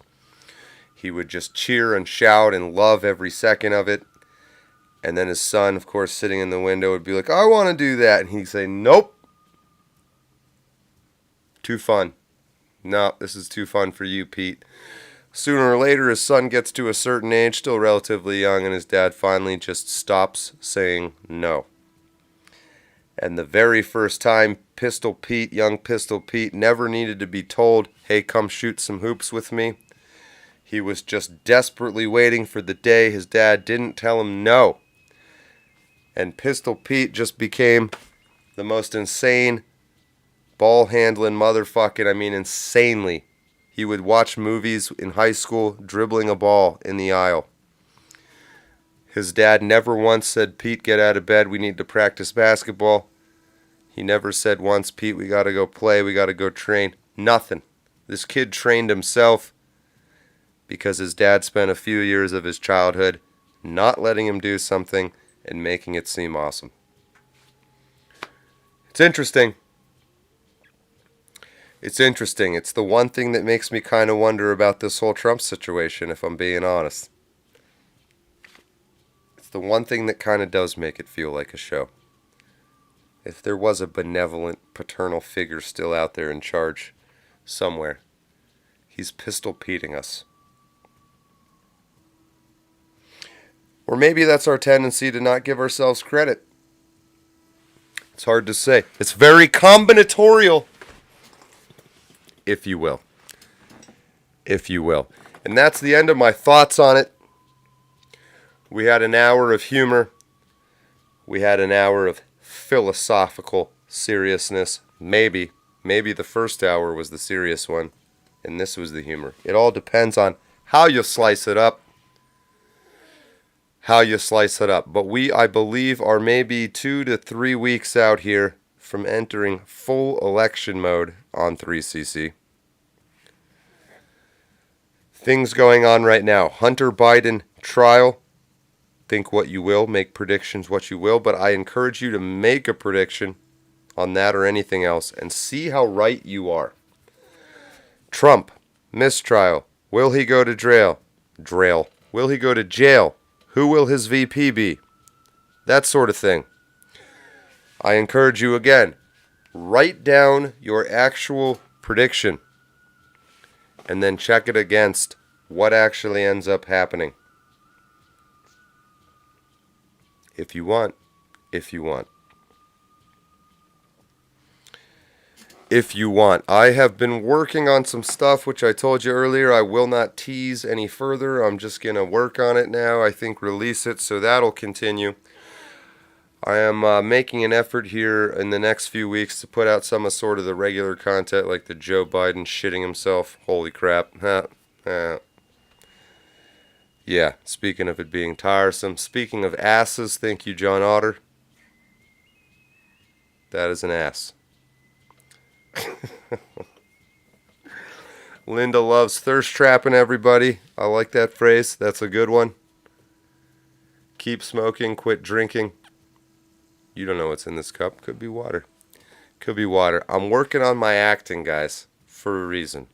He would just cheer and shout and love every second of it. And then his son, of course, sitting in the window would be like, I want to do that. And he'd say, nope. Too fun. No, this is too fun for you, Pete. Sooner or later, his son gets to a certain age, still relatively young, and his dad finally just stops saying no. And the very first time, young Pistol Pete, never needed to be told, hey, come shoot some hoops with me. He was just desperately waiting for the day his dad didn't tell him no. And Pistol Pete just became the most insane, ball-handling motherfucking, insanely. He would watch movies in high school, dribbling a ball in the aisle. His dad never once said, Pete, get out of bed, we need to practice basketball. He never said once, Pete, we got to go play, we got to go train. Nothing. This kid trained himself because his dad spent a few years of his childhood not letting him do something and making it seem awesome. It's interesting. It's interesting. It's the one thing that makes me kind of wonder about this whole Trump situation, if I'm being honest. The one thing that kind of does make it feel like a show. If there was a benevolent paternal figure still out there in charge somewhere, he's Pistol Peting us. Or maybe that's our tendency to not give ourselves credit. It's hard to say. It's very combinatorial, if you will. If you will. And that's the end of my thoughts on it. We had an hour of humor. We had an hour of philosophical seriousness. Maybe the first hour was the serious one, and this was the humor. It all depends on how you slice it up. But we, I believe, are maybe 2 to 3 weeks out here from entering full election mode on 3cc. Things going on right now. Hunter Biden trial. Think what you will, make predictions what you will, but I encourage you to make a prediction on that or anything else and see how right you are. Trump, mistrial. Will he go to jail? Will he go to jail? Who will his VP be? That sort of thing. I encourage you again, write down your actual prediction and then check it against what actually ends up happening. If you want. If if you want. I have been working on some stuff, which I told you earlier. I will not tease any further. I'm just going to work on it now. I think release it, so that'll continue. I am making an effort here in the next few weeks to put out some of sort of the regular content, like the Joe Biden shitting himself. Holy crap. Yeah, speaking of it being tiresome. Speaking of asses, thank you, John Otter. That is an ass. Linda loves thirst trapping everybody. I like that phrase. That's a good one. Keep smoking, quit drinking. You don't know what's in this cup. Could be water. Could be water. I'm working on my acting, guys, for a reason.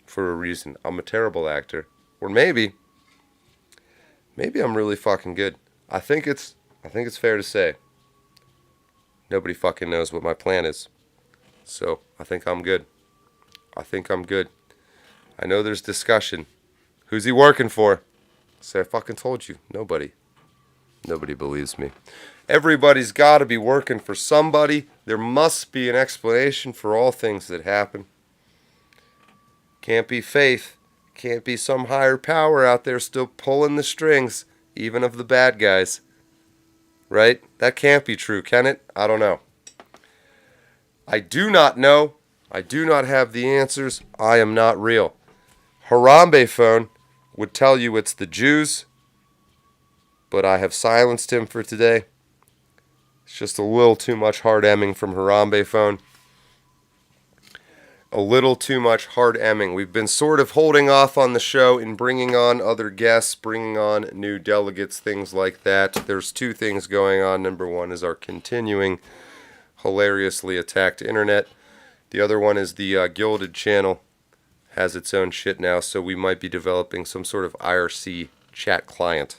For a reason. I'm a terrible actor. Or maybe I'm really fucking good. I think it's fair to say nobody fucking knows what my plan is. So, I think I'm good. I know there's discussion. Who's he working for? Say, I fucking told you. Nobody believes me. Everybody's got to be working for somebody. There must be an explanation for all things that happen. Can't be faith. Can't be some higher power out there still pulling the strings, even of the bad guys. Right? That can't be true, can it? I don't know. I do not know. I do not have the answers. I am not real. Harambe phone would tell you it's the Jews, but I have silenced him for today. It's just a little too much hard emming from Harambe phone. A little too much hard emming. We've been sort of holding off on the show in bringing on other guests, bringing on new delegates, things like that. There's two things going on. Number one is our continuing hilariously attacked internet. The other one is the Gilded channel has its own shit now, so we might be developing some sort of IRC chat client.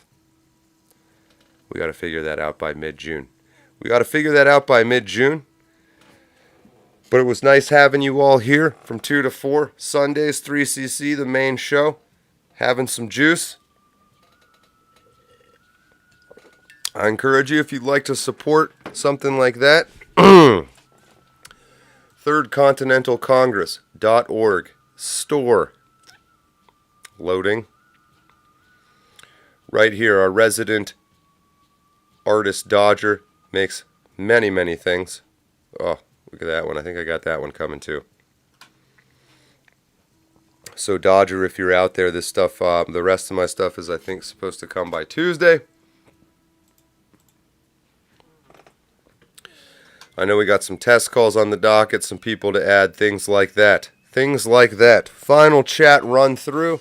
We got to figure that out by mid-June. But it was nice having you all here from 2 to 4. Sundays, 3cc, the main show. Having some juice. I encourage you, if you'd like to support something like that, thirdcontinentalcongress.org store. Loading. Right here, our resident artist Dodger makes many, many things. Oh, look at that one. I think I got that one coming too. So Dodger, if you're out there, this stuff, the rest of my stuff is, I think, supposed to come by Tuesday. I know we got some test calls on the docket, some people to add, things like that. Final chat run through.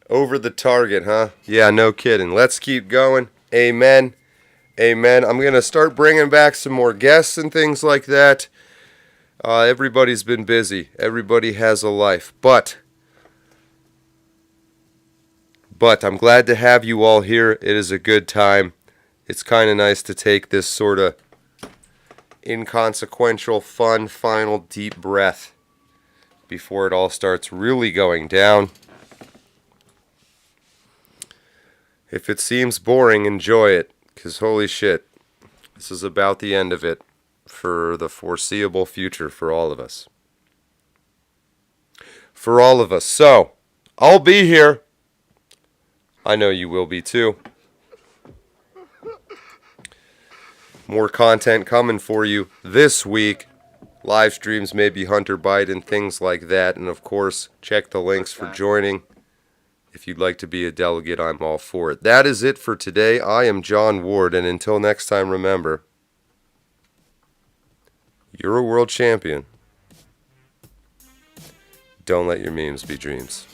Over the target, huh? Yeah, no kidding. Let's keep going. Amen. I'm going to start bringing back some more guests and things like that. Everybody's been busy. Everybody has a life. But I'm glad to have you all here. It is a good time. It's kind of nice to take this sort of inconsequential, fun, final deep breath before it all starts really going down. If it seems boring, enjoy it, because holy shit, this is about the end of it for the foreseeable future for all of us. So, I'll be here. I know you will be too. More content coming for you this week. Live streams, maybe Hunter Biden, things like that. And of course, check the links for joining. If you'd like to be a delegate, I'm all for it. That is it for today. I am John Ward, and until next time, remember, you're a world champion. Don't let your memes be dreams.